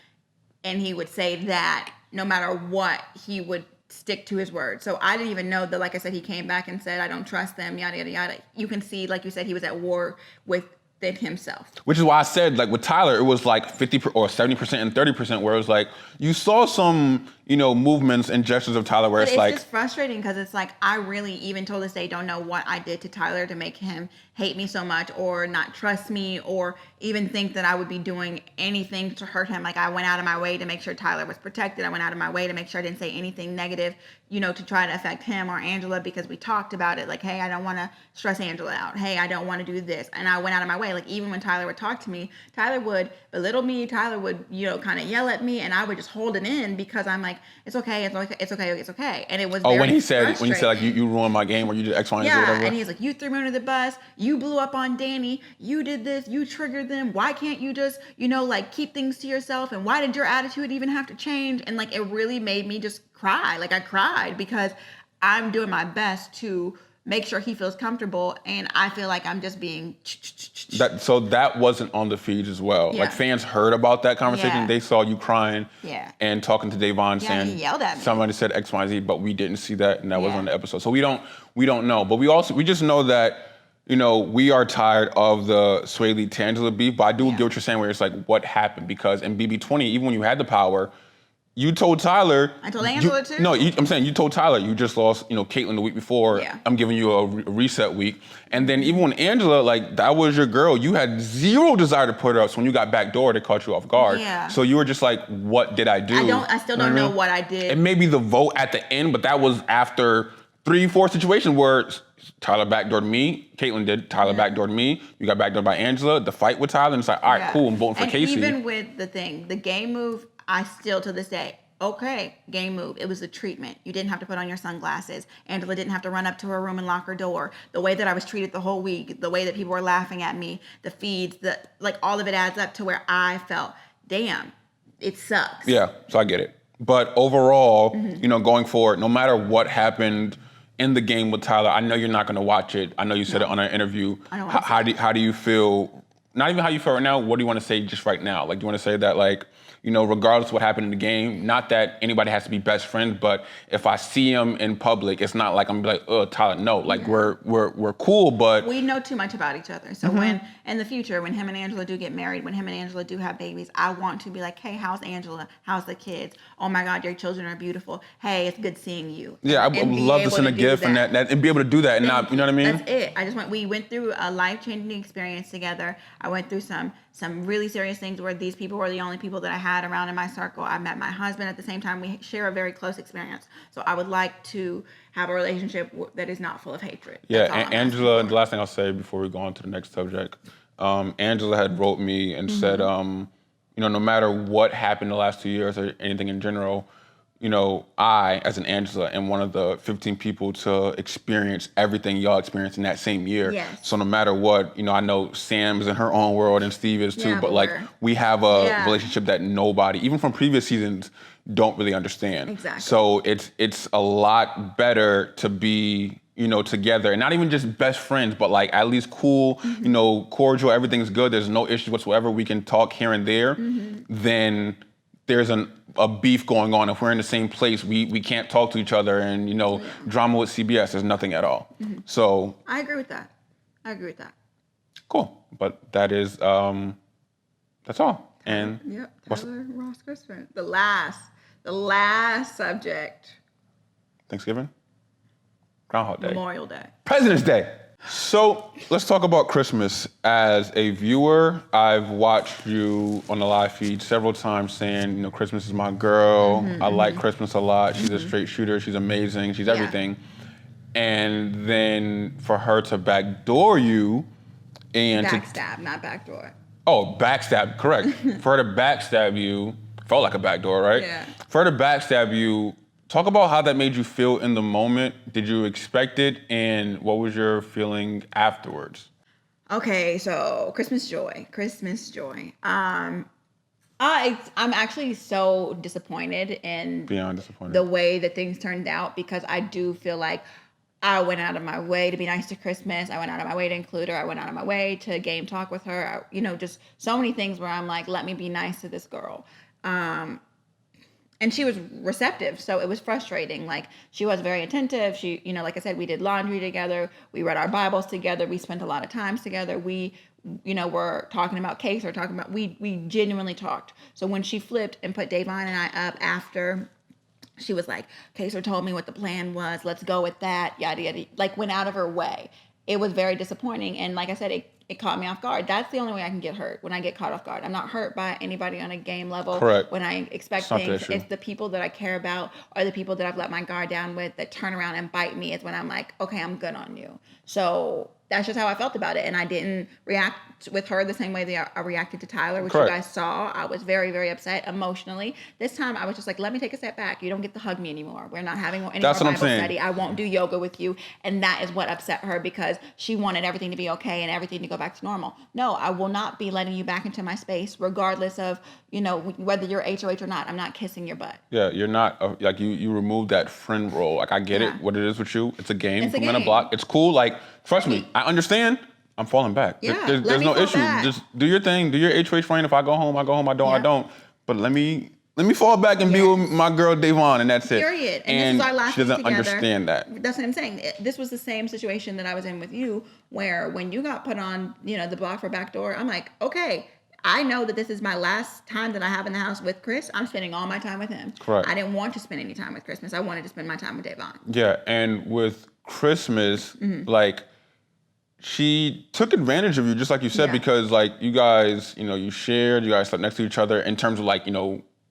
[SPEAKER 2] and he would say that, no matter what, he would stick to his word. So I didn't even know that, like I said, he came back and said, I don't trust them, yada, yada, yada. You can see, like you said, he was at war within himself.
[SPEAKER 3] Which is why I said, with Tyler, it was 50 or 70% and 30%, where it was you saw some, movements and gestures of Tyler where
[SPEAKER 2] it's just frustrating, because it's I really, even till this day, don't know what I did to Tyler to make him hate me so much or not trust me or even think that I would be doing anything to hurt him. I went out of my way to make sure Tyler was protected. I went out of my way to make sure I didn't say anything negative, to try to affect him or Angela, because we talked about it. Hey, I don't want to stress Angela out. Hey, I don't want to do this. And I went out of my way. Even when Tyler would talk to me, Tyler would belittle me. Tyler would, kind of yell at me, and I would just hold it in because I'm it's okay, it's okay, it's okay, it's okay. And it was
[SPEAKER 3] when he said you ruined my game or you did X, Y, and Z, whatever.
[SPEAKER 2] And he's you threw me under the bus, you blew up on Dani, you did this, you triggered them. Why can't you just, keep things to yourself? And why did your attitude even have to change? And it really made me just cry. I cried because I'm doing my best to make sure he feels comfortable, and I feel like I'm just being...
[SPEAKER 3] So that wasn't on the feeds as well. Fans heard about that conversation. They saw you crying and talking to Davon saying...
[SPEAKER 2] he yelled at me.
[SPEAKER 3] Somebody said X, Y, Z, but we didn't see that, and that was on the episode. So we don't know. But we just know that, we are tired of the Swaggy Tangela beef, but I do get what you're saying, where it's what happened? Because in BB20, even when you had the power... You told Tyler...
[SPEAKER 2] I told Angela too.
[SPEAKER 3] No, I'm saying you told Tyler you just lost, Caitlyn the week before. Yeah. I'm giving you a reset week. And then even when Angela, that was your girl, you had zero desire to put her up. So when you got backdoor, they caught you off guard. Yeah. So you were just what did I do?
[SPEAKER 2] I still don't know what I did.
[SPEAKER 3] And maybe the vote at the end, but that was after 3-4 situations where Tyler backdoored me, Caitlyn did, Tyler backdoored me, you got backdoored by Angela, the fight with Tyler, and it's all right, cool, I'm voting for Casey.
[SPEAKER 2] Even with the game move, I still, to this day, okay, game move. It was the treatment. You didn't have to put on your sunglasses. Angela didn't have to run up to her room and lock her door. The way that I was treated the whole week, the way that people were laughing at me, the feeds, all of it adds up to where I felt, damn, it sucks.
[SPEAKER 3] Yeah, so I get it. But overall, going forward, no matter what happened in the game with Tyler, I know you're not going to watch it. I know you said it on our interview.
[SPEAKER 2] I don't want to
[SPEAKER 3] how do you feel? Not even how you feel right now. What do you want to say just right now? Do you want to say that regardless of what happened in the game, not that anybody has to be best friends, but if I see him in public, it's not I'm gonna be oh, Tyler, no. We're cool, but
[SPEAKER 2] we know too much about each other. So when in the future, when him and Angela do get married, when him and Angela do have babies, I want to be hey, how's Angela? How's the kids? Oh my God, your children are beautiful. Hey, it's good seeing you.
[SPEAKER 3] Yeah, I would love to send a gift and that and be able to do that and not, you know what I mean?
[SPEAKER 2] That's it. We went through a life-changing experience together. I I went through some really serious things where these people were the only people that I had around in my circle. I met my husband at the same time. We share a very close experience. So I would like to have a relationship that is not full of hatred.
[SPEAKER 3] Yeah, Angela, and the last thing I'll say before we go on to the next subject, Angela had wrote me and said, no matter what happened the last 2 years or anything in general, I, as an Angela, am one of the 15 people to experience everything y'all experienced in that same year.
[SPEAKER 2] Yes.
[SPEAKER 3] So no matter what, I know Sam's in her own world and Steve is too,
[SPEAKER 2] Yeah,
[SPEAKER 3] but like we have a relationship that nobody, even from previous seasons, don't really understand.
[SPEAKER 2] Exactly.
[SPEAKER 3] So it's a lot better to be, together, and not even just best friends, but like at least cool, cordial, everything's good, there's no issues whatsoever, we can talk here and there, then there's a beef going on. If we're in the same place, we can't talk to each other, and drama with CBS, there's nothing at all. So
[SPEAKER 2] I agree with that.
[SPEAKER 3] Cool, but that is that's all. And
[SPEAKER 2] yep, Tyler Ross Crispen. The last subject.
[SPEAKER 3] Thanksgiving, Groundhog Day,
[SPEAKER 2] Memorial Day,
[SPEAKER 3] President's Day. So let's talk about Christmas. As a viewer, I've watched you on the live feed several times saying, Christmas is my girl. I like Christmas a lot. She's a straight shooter. She's amazing. She's everything. And then for her to backdoor you and
[SPEAKER 2] backstab, not backdoor.
[SPEAKER 3] Oh, backstab, correct. For her to backstab you, felt like a backdoor, right?
[SPEAKER 2] Yeah.
[SPEAKER 3] For her to backstab you, talk about how that made you feel in the moment. Did you expect it? And what was your feeling afterwards?
[SPEAKER 2] Okay, so Christmas joy. I'm actually so disappointed in
[SPEAKER 3] Beyond disappointed.
[SPEAKER 2] the way that things turned out, because I do feel like I went out of my way to be nice to Christmas. I went out of my way to include her. I went out of my way to game talk with her. Just so many things where I'm like, let me be nice to this girl. And she was receptive, so it was frustrating. Like, she was very attentive. She, like I said, we did laundry together. We read our Bibles together. We spent a lot of time together. We, were talking about cakes or we genuinely talked. So when she flipped and put Davon and I up after, she was like, Kaysar told me what the plan was. Let's go with that, yada, yada. Like, went out of her way. It was very disappointing. And like I said, it caught me off guard. That's the only way I can get hurt, when I get caught off guard. I'm not hurt by anybody on a game level.
[SPEAKER 3] Correct.
[SPEAKER 2] When I expect things, it's the people that I care about or the people that I've let my guard down with that turn around and bite me is when I'm like, okay, I'm good on you. So that's just how I felt about it. And I didn't react with her the same way that I reacted to Tyler, which
[SPEAKER 3] Correct.
[SPEAKER 2] You guys saw. I was very, very upset emotionally. This time I was just like, let me take a step back. You don't get to hug me anymore. We're not having any more Bible study. I won't do yoga with you. And that is what upset her, because she wanted everything to be okay and everything to go back to normal. No, I will not be letting you back into my space, regardless of, whether you're HOH or not. I'm not kissing your butt.
[SPEAKER 3] Yeah, you're not, like, you removed that friend role. Like, I get it, what it is with you. It's a game.
[SPEAKER 2] It's a game.
[SPEAKER 3] I'm in a block. It's cool. Like, trust me, I understand. I'm falling back.
[SPEAKER 2] Yeah,
[SPEAKER 3] there's no issue.
[SPEAKER 2] Back.
[SPEAKER 3] Just do your thing. Do your HOH reign. If I go home, I go home. I don't. But let me fall back and be with my girl Davon, and that's it.
[SPEAKER 2] Period. And this is our last
[SPEAKER 3] she doesn't
[SPEAKER 2] together.
[SPEAKER 3] Understand that.
[SPEAKER 2] That's what I'm saying. This was the same situation that I was in with you, where when you got put on, the block for backdoor, I'm like, okay, I know that this is my last time that I have in the house with Chris. I'm spending all my time with him.
[SPEAKER 3] Correct.
[SPEAKER 2] I didn't want to spend any time with Christmas. I wanted to spend my time with Davon.
[SPEAKER 3] Yeah, and with Christmas, like, she took advantage of you, just like you said, because, like, you guys, you shared, you guys slept next to each other in terms of, like,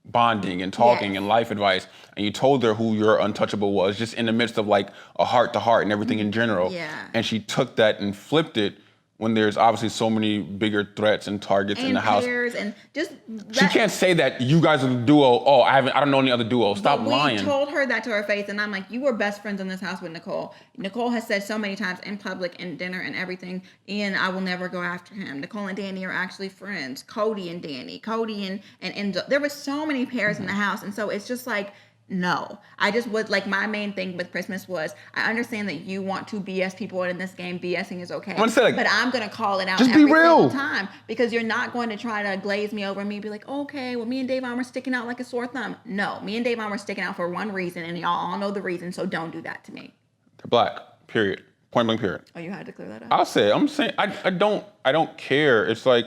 [SPEAKER 3] bonding and talking and life advice, and you told her who your untouchable was, just in the midst of, like, a heart-to-heart and everything in general.
[SPEAKER 2] Yeah.
[SPEAKER 3] And she took that and flipped it when there's obviously so many bigger threats and targets in the house.
[SPEAKER 2] And just
[SPEAKER 3] she can't say that you guys are the duo. Oh, I don't know any other duo. Stop lying.
[SPEAKER 2] We told her that to her face, and I'm like, you were best friends in this house with Nicole. Nicole has said so many times in public and dinner and everything, Ian, I will never go after him. Nicole and Dani are actually friends. Cody and Dani. Cody and Enzo. There were so many pairs in the house, and so it's just like, no. I just would, like, my main thing with Christmas was, I understand that you want to BS people, and in this game, BSing is okay. But I'm going to call it out every single time, because you're not going to try to glaze me over and me be like, okay, well, me and Davon were sticking out like a sore thumb. No, me and Davon were sticking out for one reason, and y'all all know the reason, so don't do that to me.
[SPEAKER 3] They're black, period. Point blank, period.
[SPEAKER 2] Oh, you had to clear that up?
[SPEAKER 3] I'll say it. I'm saying, I don't care. It's like,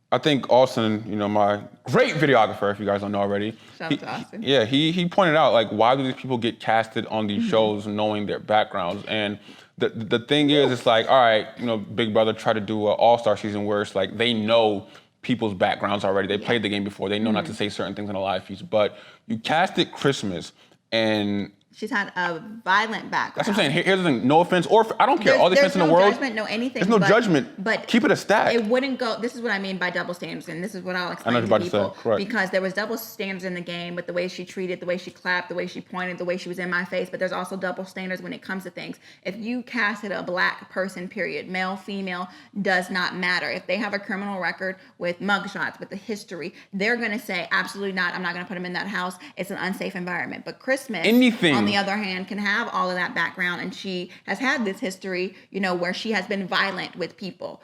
[SPEAKER 3] I think Austin, my great videographer, if you guys don't know already.
[SPEAKER 2] Shout out to Austin.
[SPEAKER 3] He pointed out, like, why do these people get casted on these shows knowing their backgrounds? And the thing is, it's like, all right, you know, Big Brother tried to do an all-star season where it's like they know people's backgrounds already. They played the game before. They know not to say certain things in the live feeds. But you casted Christmas, and
[SPEAKER 2] she's had a violent background.
[SPEAKER 3] that's what I'm saying. Here's the thing. No offense, or I don't care. All the offense in the world.
[SPEAKER 2] There's no judgment, no anything.
[SPEAKER 3] There's no judgment.
[SPEAKER 2] But
[SPEAKER 3] keep it a stat.
[SPEAKER 2] It wouldn't go. This is what I mean by double standards, and this is what I'll explain
[SPEAKER 3] I know what
[SPEAKER 2] to
[SPEAKER 3] you're about
[SPEAKER 2] people.
[SPEAKER 3] to say. Correct.
[SPEAKER 2] Because there was double standards in the game with the way she treated, the way she clapped, the way she pointed, the way she was in my face. But there's also double standards when it comes to things. If you casted a black person, period, male, female, does not matter. If they have a criminal record with mugshots, with the history, they're going to say, absolutely not. I'm not going to put them in that house. It's an unsafe environment. But Christmas, on the other hand, can have all of that background, and she has had this history, you know, where she has been violent with people,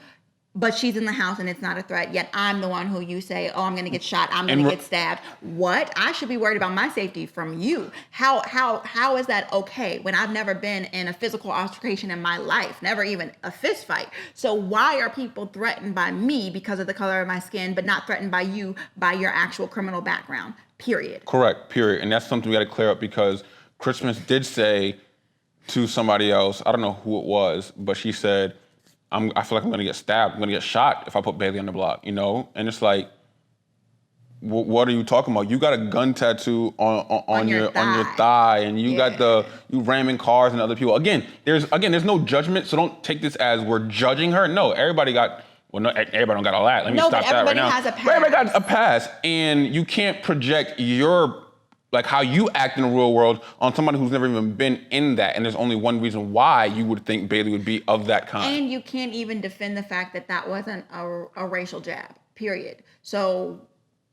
[SPEAKER 2] but she's in the house and it's not a threat, yet I'm the one who you say, oh, I'm gonna get shot, I'm gonna get stabbed. What? I should be worried about my safety from you. How is that okay when I've never been in a physical altercation in my life, never even a fist fight? So why are people threatened by me because of the color of my skin, but not threatened by you by your actual criminal background, period?
[SPEAKER 3] Correct, period. And that's something we gotta clear up, because Christmas did say to somebody else, I don't know who it was, but she said, I feel like I'm gonna get stabbed, I'm gonna get shot if I put Bayleigh on the block, you know? And it's like, what are you talking about? You got a gun tattoo on your thigh, and you got you ramming cars and other people. Again, there's no judgment, so don't take this as we're judging her. No, everybody got, well, no, everybody don't got all that. Let me stop that right now.
[SPEAKER 2] Has a pass.
[SPEAKER 3] Everybody got a pass, and you can't project like how you act in the real world on somebody who's never even been in that. And there's only one reason why you would think Bayleigh would be of that kind.
[SPEAKER 2] And you can't even defend the fact that that wasn't a racial jab, period. So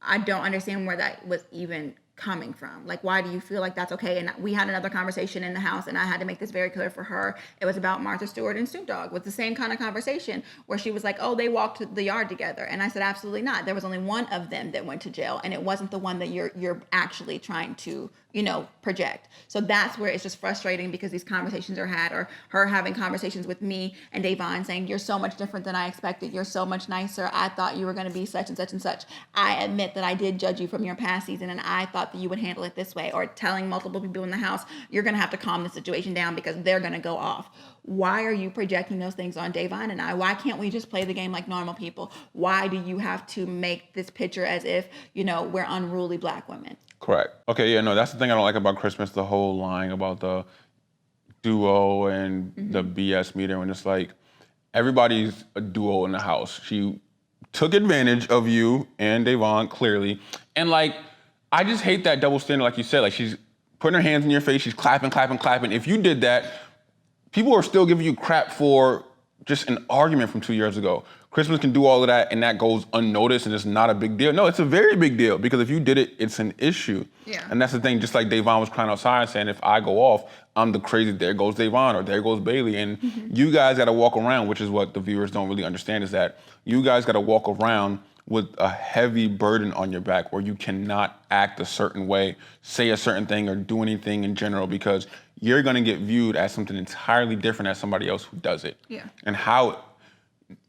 [SPEAKER 2] I don't understand where that was even coming from. Like, why do you feel like that's okay? And we had another conversation in the house, and I had to make this very clear for her. It was about Martha Stewart and Snoop Dogg. It was the same kind of conversation where she was like, oh, they walked the yard together. And I said, absolutely not. There was only one of them that went to jail, and it wasn't the one that you're actually trying to, you know, project. So that's where it's just frustrating, because these conversations are had, or her having conversations with me and Davon saying, you're so much different than I expected. You're so much nicer. I thought you were going to be such and such and such. I admit that I did judge you from your past season, and I thought that you would handle it this way. Or telling multiple people in the house, you're going to have to calm the situation down because they're going to go off. Why are you projecting those things on Davon and I? Why can't we just play the game like normal people? Why do you have to make this picture as if, you know, we're unruly black women?
[SPEAKER 3] Correct. Okay, yeah, no, that's the thing I don't like about Christmas, the whole lying about the duo and the BS meter, when it's like, everybody's a duo in the house. She took advantage of you and Davon, clearly. And like, I just hate that double standard, like you said. Like, she's putting her hands in your face, she's clapping. If you did that, people are still giving you crap for just an argument from 2 years ago. Christmas can do all of that, and that goes unnoticed, and it's not a big deal. No, it's a very big deal, because if you did it, it's an issue.
[SPEAKER 2] Yeah.
[SPEAKER 3] And that's the thing, just like Davon was crying outside saying, if I go off, I'm the crazy, there goes Davon, or there goes Bayleigh. And you guys gotta walk around, which is what the viewers don't really understand, is that you guys gotta walk around with a heavy burden on your back, where you cannot act a certain way, say a certain thing, or do anything in general, because you're gonna get viewed as something entirely different as somebody else who does it.
[SPEAKER 2] Yeah.
[SPEAKER 3] And how,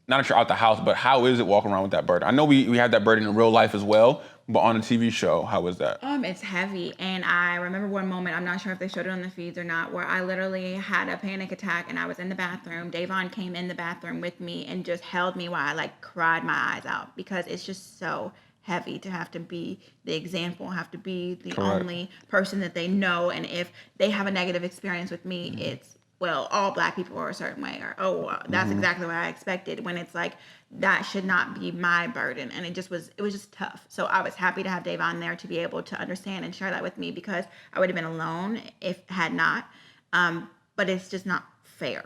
[SPEAKER 3] not that you're out the house, but how is it walking around with that burden? I know we have that burden in real life as well, but on a TV show, how is that?
[SPEAKER 2] It's heavy. And I remember one moment, I'm not sure if they showed it on the feeds or not, where I literally had a panic attack and I was in the bathroom. Davon came in the bathroom with me and just held me while I like cried my eyes out, because it's just so heavy to have to be the example, have to be the only person that they know. And if they have a negative experience with me, it's, well, all black people are a certain way, or, that's exactly what I expected, when it's like, that should not be my burden. And it was just tough. So I was happy to have Davon there to be able to understand and share that with me, because I would have been alone if had not. But it's just not fair.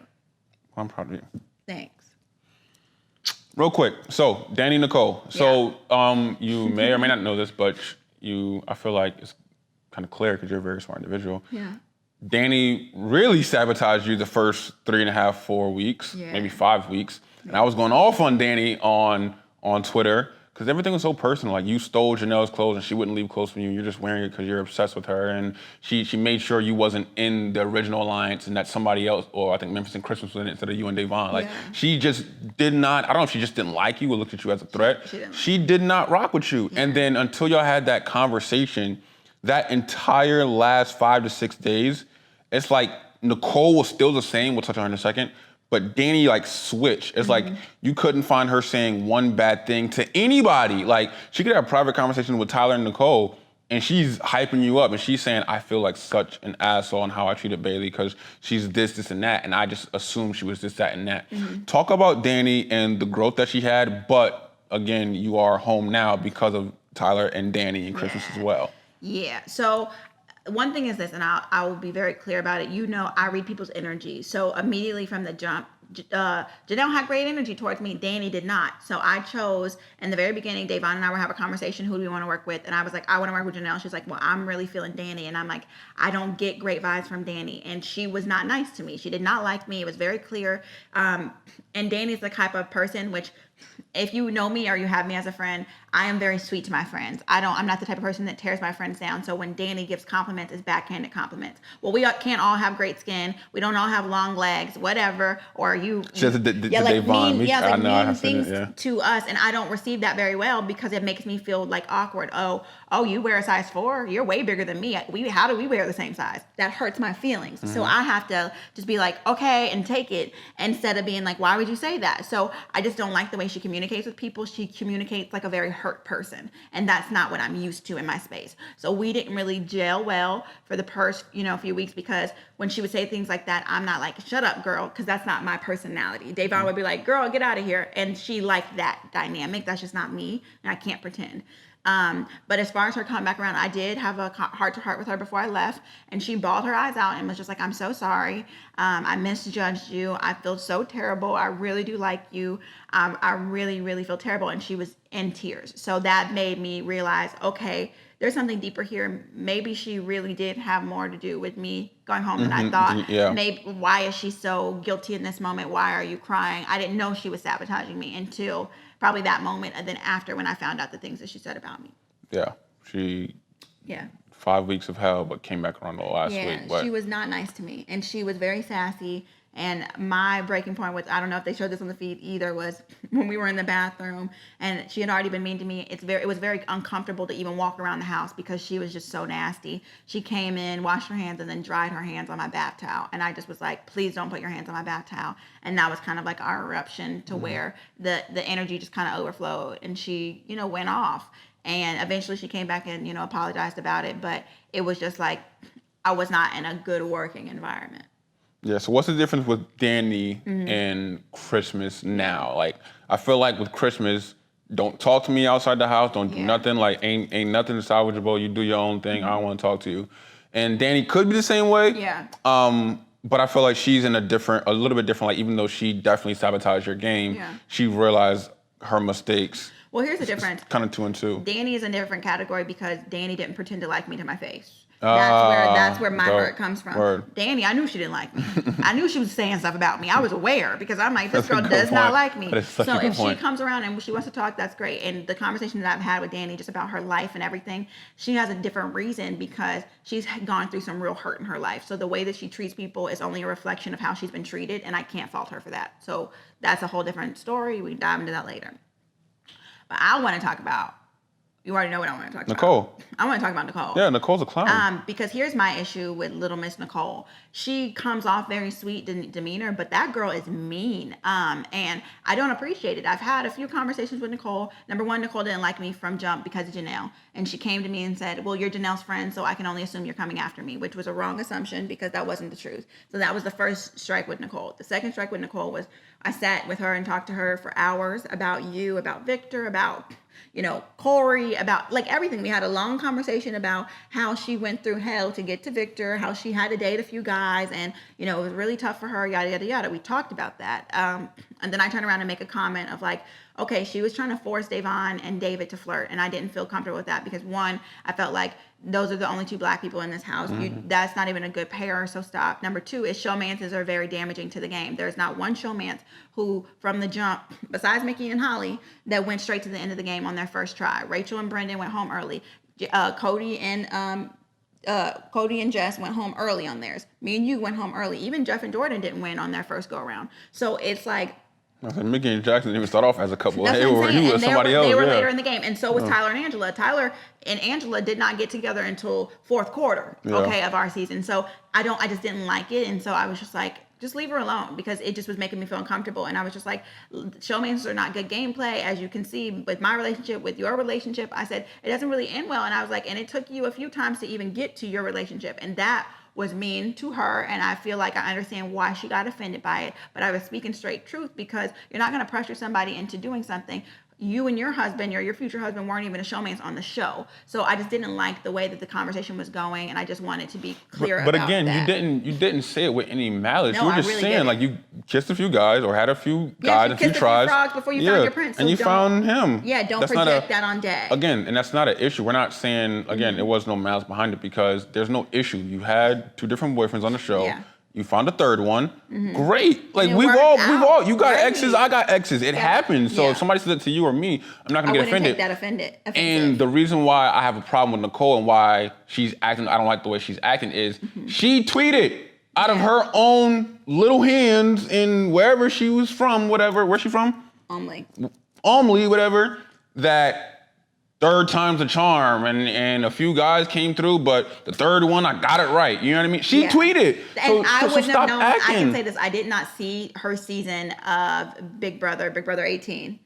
[SPEAKER 3] I'm proud of you.
[SPEAKER 2] Thanks.
[SPEAKER 3] Real quick, so Dani, Nicole. So you may or may not know this, but I feel like it's kind of clear because you're a very smart individual.
[SPEAKER 2] Yeah.
[SPEAKER 3] Dani really sabotaged you the first 3.5, 4 weeks, maybe 5 weeks. And I was going off on Dani on Twitter, because everything was so personal. Like, you stole Janelle's clothes and she wouldn't leave clothes from you. You're just wearing it because you're obsessed with her. And she made sure you wasn't in the original alliance and that somebody else, or I think Memphis and Crispen was in it instead of you and Davon. Like, she just did not, I don't know if she just didn't like you or looked at you as a threat. She did not rock with you. And then until y'all had that conversation, that entire last 5 to 6 days, it's like Nicole was still the same. We'll touch on her in a second. But Dani like switched. It's like you couldn't find her saying one bad thing to anybody. Like she could have a private conversation with Tyler and Nicole, and she's hyping you up, and she's saying, "I feel like such an asshole on how I treated Bayleigh because she's this, and that, and I just assumed she was this, that, and that." Talk about Dani and the growth that she had, but again, you are home now because of Tyler and Dani and Christmas as well.
[SPEAKER 2] Yeah. So one thing is this, and I will be very clear about it. You know, I read people's energy. So immediately from the jump, Janelle had great energy towards me. Dani did not. So I chose in the very beginning, Davon and I were having a conversation, who do we want to work with? And I was like, I want to work with Janelle. She's like, well, I'm really feeling Dani. And I'm like, I don't get great vibes from Dani. And she was not nice to me. She did not like me. It was very clear. And Dani's the type of person which, if you know me or you have me as a friend, I am very sweet to my friends. I'm not the type of person that tears my friends down. So when Dani gives compliments, it's backhanded compliments. Well, we can't all have great skin. We don't all have long legs, whatever. Or you, mean things to us, and I don't receive that very well because it makes me feel like awkward. Oh, you wear a size 4. You're way bigger than me. How do we wear the same size? That hurts my feelings. So I have to just be like, okay, and take it instead of being like, why would you say that? So I just don't like the way she communicates with people. She communicates like a very hurt person, and that's not what I'm used to in my space. So we didn't really gel well for the first, few weeks, because when she would say things like that, I'm not like, shut up, girl, because that's not my personality. Davon would be like, girl, get out of here, and she liked that dynamic. That's just not me, and I can't pretend. But as far as her coming back around, I did have a heart-to-heart with her before I left, and she bawled her eyes out and was just like, I'm so sorry. I misjudged you. I feel so terrible. I really do like you. I really, really feel terrible. And she was in tears. So that made me realize, okay, there's something deeper here. Maybe she really did have more to do with me going home than I thought.
[SPEAKER 3] Yeah.
[SPEAKER 2] Maybe, why is she so guilty in this moment? Why are you crying? I didn't know she was sabotaging me until probably that moment, and then after, when I found out the things that she said about me.
[SPEAKER 3] Yeah, 5 weeks of hell, but came back around the last week. But
[SPEAKER 2] she was not nice to me, and she was very sassy. And my breaking point was, I don't know if they showed this on the feed either, was when we were in the bathroom and she had already been mean to me. It was very uncomfortable to even walk around the house because she was just so nasty. She came in, washed her hands, and then dried her hands on my bath towel. And I just was like, please don't put your hands on my bath towel. And that was kind of like our eruption to where the energy just kind of overflowed, and she, went off. And eventually she came back and, apologized about it. But it was just like, I was not in a good working environment.
[SPEAKER 3] Yeah, so what's the difference with Dani and Christmas now? Like, I feel like with Christmas, don't talk to me outside the house, don't do nothing, like ain't nothing salvageable, you do your own thing, I don't want to talk to you. And Dani could be the same way.
[SPEAKER 2] Yeah.
[SPEAKER 3] But I feel like she's in a little bit different, like even though she definitely sabotaged your game, she realized her mistakes.
[SPEAKER 2] Well, here's the difference.
[SPEAKER 3] Kind of 2 and 2.
[SPEAKER 2] Dani is in a different category because Dani didn't pretend to like me to my face. That's where my hurt comes from. Dani, I knew she didn't like me. I knew she was saying stuff about me. I was aware because I'm like, this girl does not like me. So if she comes around and she wants to talk, that's great. And the conversation that I've had with Dani just about her life and everything, she has a different reason because she's gone through some real hurt in her life. So the way that she treats people is only a reflection of how she's been treated, and I can't fault her for that. So that's a whole different story. We can dive into that later. But I want to talk about, you already know what I want to talk about.
[SPEAKER 3] Nicole.
[SPEAKER 2] I want to talk about Nicole.
[SPEAKER 3] Yeah, Nicole's a clown.
[SPEAKER 2] Because here's my issue with little Miss Nicole. She comes off very sweet demeanor, but that girl is mean. And I don't appreciate it. I've had a few conversations with Nicole. Number one, Nicole didn't like me from jump because of Janelle. And she came to me and said, well, you're Janelle's friend, so I can only assume you're coming after me, which was a wrong assumption because that wasn't the truth. So that was the first strike with Nicole. The second strike with Nicole was I sat with her and talked to her for hours about you, about Victor, about Corey, about like everything. We had a long conversation about how she went through hell to get to Victor, how she had to date a few guys, and it was really tough for her, yada, yada, yada. We talked about that. And then I turned around and make a comment of like, okay, she was trying to force Davon and David to flirt, and I didn't feel comfortable with that because one, I felt like those are the only 2 black people in this house. That's not even a good pair, so stop. Number 2 is showmances are very damaging to the game. There's not one showmance who, from the jump, besides Mickey and Holly, that went straight to the end of the game on their first try. Rachel and Brendan went home early. Cody and Jess went home early on theirs. Me and you went home early. Even Jeff and Jordan didn't win on their first go around. So it's like,
[SPEAKER 3] I said, Mickey and Jackson didn't even start off as a couple.
[SPEAKER 2] That's
[SPEAKER 3] They
[SPEAKER 2] what I'm
[SPEAKER 3] were
[SPEAKER 2] saying.
[SPEAKER 3] you or
[SPEAKER 2] And
[SPEAKER 3] somebody else.
[SPEAKER 2] they were
[SPEAKER 3] yeah.
[SPEAKER 2] later in the game, and so was Tyler and Angela. Tyler and Angela did not get together until fourth quarter, of our season. So I just didn't like it, and so I was just like, just leave her alone, because it just was making me feel uncomfortable. And I was just like, showmans are not good gameplay, as you can see with my relationship, with your relationship. I said it doesn't really end well, and I was like, and it took you a few times to even get to your relationship, and that was mean to her, and I feel like I understand why she got offended by it, but I was speaking straight truth, because you're not going to pressure somebody into doing something. You and your husband, or your future husband, weren't even a showmans on the show. So I just didn't like the way that the conversation was going, and I just wanted to be clear
[SPEAKER 3] But
[SPEAKER 2] about
[SPEAKER 3] again,
[SPEAKER 2] that.
[SPEAKER 3] you didn't say it with any malice.
[SPEAKER 2] No,
[SPEAKER 3] you were
[SPEAKER 2] I
[SPEAKER 3] just
[SPEAKER 2] really
[SPEAKER 3] saying
[SPEAKER 2] didn't.
[SPEAKER 3] like you kissed a few guys or had a few guys, a few
[SPEAKER 2] kissed
[SPEAKER 3] tries.
[SPEAKER 2] frogs before you found your prince. So
[SPEAKER 3] and you found him.
[SPEAKER 2] Yeah, don't
[SPEAKER 3] That's
[SPEAKER 2] project that on Dad.
[SPEAKER 3] Again, and that's not an issue. We're not saying again it was no malice behind it, because there's no issue. You had two different boyfriends on the show.
[SPEAKER 2] Yeah.
[SPEAKER 3] You found a third one. Great. Like
[SPEAKER 2] And it
[SPEAKER 3] we've
[SPEAKER 2] worked
[SPEAKER 3] all
[SPEAKER 2] out.
[SPEAKER 3] you got
[SPEAKER 2] Right.
[SPEAKER 3] exes, I got exes. It happens. So
[SPEAKER 2] Yeah.
[SPEAKER 3] if somebody says it to you or me, I'm not
[SPEAKER 2] I
[SPEAKER 3] gonna get
[SPEAKER 2] wouldn't
[SPEAKER 3] offended.
[SPEAKER 2] take that offended.
[SPEAKER 3] And the reason why I have a problem with Nicole and why she's acting, I don't like the way she's acting, is she tweeted out of her own little hands in wherever she was from, whatever, where's she from? Omley, whatever, that third time's a charm, and a few guys came through, but the third one, I got it right. You know what I mean? She tweeted.
[SPEAKER 2] And I wouldn't
[SPEAKER 3] stop
[SPEAKER 2] have known.
[SPEAKER 3] acting.
[SPEAKER 2] I can say this. I did not see her season of Big Brother 18.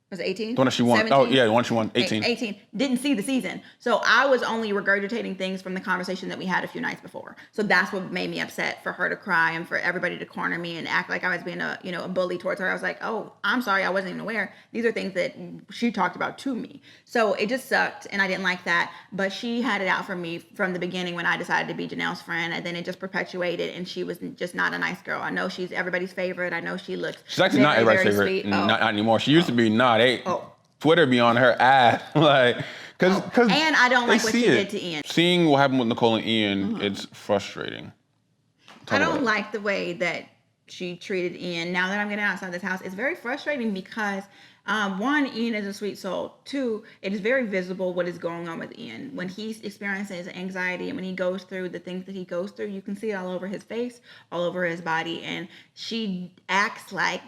[SPEAKER 2] Was it 18?
[SPEAKER 3] The one that she won.
[SPEAKER 2] 17?
[SPEAKER 3] Oh, yeah, the one she won, 18.
[SPEAKER 2] 18. Didn't see the season. So I was only regurgitating things from the conversation that we had a few nights before. So that's what made me upset, for her to cry and for everybody to corner me and act like I was being a bully towards her. I was like, oh, I'm sorry, I wasn't even aware. These are things that she talked about to me. So it just sucked, and I didn't like that. But she had it out for me from the beginning when I decided to be Janelle's friend, and then it just perpetuated, and she was just not a nice girl. I know she's everybody's favorite. I know she looks
[SPEAKER 3] She's actually not
[SPEAKER 2] very,
[SPEAKER 3] everybody's
[SPEAKER 2] very
[SPEAKER 3] favorite.
[SPEAKER 2] sweet.
[SPEAKER 3] Not anymore. She used to be not.
[SPEAKER 2] Oh.
[SPEAKER 3] Twitter be on her ass. Like, cause
[SPEAKER 2] and I don't like what
[SPEAKER 3] they
[SPEAKER 2] she
[SPEAKER 3] see
[SPEAKER 2] did
[SPEAKER 3] it.
[SPEAKER 2] to Ian.
[SPEAKER 3] Seeing what happened with Nicole and Ian, it's frustrating.
[SPEAKER 2] I don't like the way that she treated Ian. Now that I'm getting outside this house, it's very frustrating because, one, Ian is a sweet soul. Two, it is very visible what is going on with Ian. When he experiences anxiety and when he goes through the things that he goes through, you can see it all over his face, all over his body. And she acts like,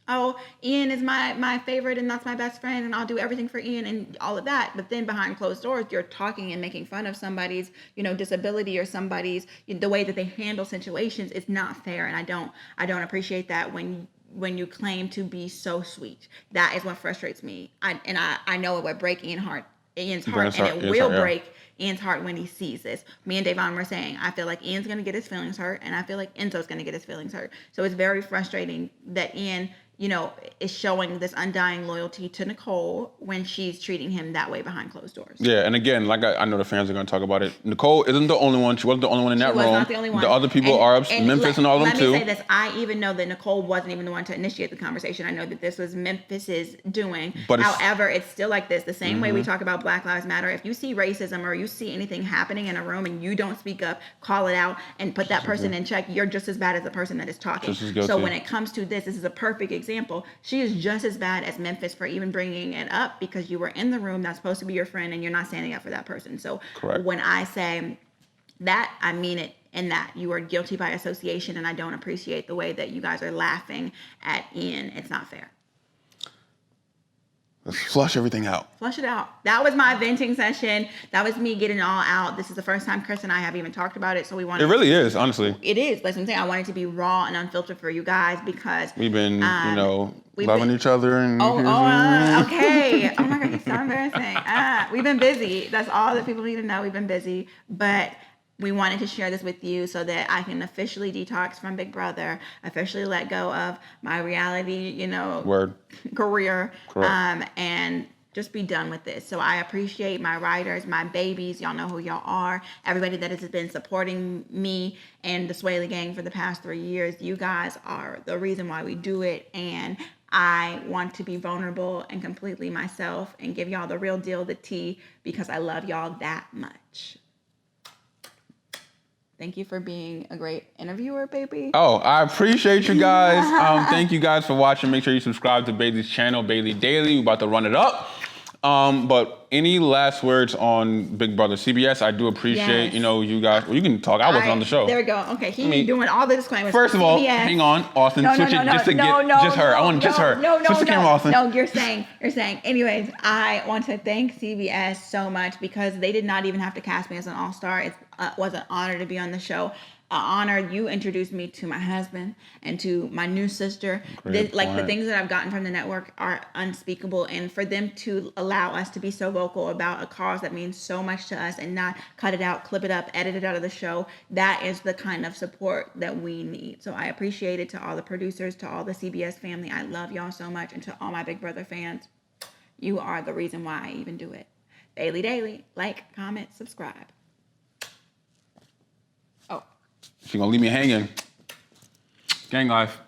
[SPEAKER 2] oh, Ian is my favorite and that's my best friend and I'll do everything for Ian and all of that. But then behind closed doors, you're talking and making fun of somebody's, disability or somebody's, the way that they handle situations. It's not fair. And I don't appreciate that when you claim to be so sweet. That is what frustrates me. I know it would break Ian's heart, and it will break Ian's heart when he sees this. Me and Davon were saying, I feel like Ian's going to get his feelings hurt, and I feel like Enzo's going to get his feelings hurt. So it's very frustrating that Ian, is showing this undying loyalty to Nicole when she's treating him that way behind closed doors.
[SPEAKER 3] Yeah, and again, like I know the fans are going to talk about it. Nicole isn't the only one. She wasn't the only one in that room.
[SPEAKER 2] She was not the only one.
[SPEAKER 3] The other people are Memphis and all of them too.
[SPEAKER 2] Let me say this. I even know that Nicole wasn't even the one to initiate the conversation. I know that this was Memphis's doing.
[SPEAKER 3] But
[SPEAKER 2] however, it's still like this. The same way we talk about Black Lives Matter. If you see racism or you see anything happening in a room and you don't speak up, call it out, and put that person in check, you're just as bad as the person that is talking. So when it comes to this is a perfect example. She is just as bad as Memphis for even bringing it up because you were in the room that's supposed to be your friend and you're not standing up for that person. So when I say that, I mean it in that you are guilty by association, and I don't appreciate the way that you guys are laughing at Ian. It's not fair.
[SPEAKER 3] Let's flush everything out.
[SPEAKER 2] Flush it out. That was my venting session. That was me getting it all out. This is the first time Chris and I have even talked about it, so we wanted.
[SPEAKER 3] It really is, honestly.
[SPEAKER 2] It is, but something I wanted to be raw and unfiltered for you guys because
[SPEAKER 3] we've been, loving each other and.
[SPEAKER 2] Okay. Oh my God, it's so embarrassing. We've been busy. That's all that people need to know. We've been busy, but we wanted to share this with you so that I can officially detox from Big Brother, officially let go of my reality, career, and just be done with this. So I appreciate my writers, my babies. Y'all know who y'all are. Everybody that has been supporting me and the Swaggy gang for the past 3 years. You guys are the reason why we do it. And I want to be vulnerable and completely myself and give y'all the real deal, the tea, because I love y'all that much. Thank you for being a great interviewer, baby.
[SPEAKER 3] Oh, I appreciate you guys. Thank you guys for watching. Make sure you subscribe to Bayleigh's channel, Bayleigh Daily. We're about to run it up. But any last words on Big Brother CBS? I do appreciate,
[SPEAKER 2] Yes.
[SPEAKER 3] You guys. Well, you can talk. I wasn't on the show.
[SPEAKER 2] There we go. Okay, doing all the disclaimers.
[SPEAKER 3] First of all,
[SPEAKER 2] CBS.
[SPEAKER 3] hang on, Austin. Switch it just to get just her. I want just her. Switch the camera, Austin.
[SPEAKER 2] No, you're saying. Anyways, I want to thank CBS so much because they did not even have to cast me as an all-star. It was an honor to be on the show. Honor. You introduced me to my husband and to my new sister. The things that I've gotten from the network are unspeakable, and for them to allow us to be so vocal about a cause that means so much to us and not cut it out, clip it up, edit it out of the show, that is the kind of support that we need. So I appreciate it to all the producers, to all the CBS family. I love y'all so much, and to all my Big Brother fans, you are the reason why I even do it. Bayleigh Daily, like, comment, subscribe.
[SPEAKER 3] She's gonna leave me hanging. Gang life.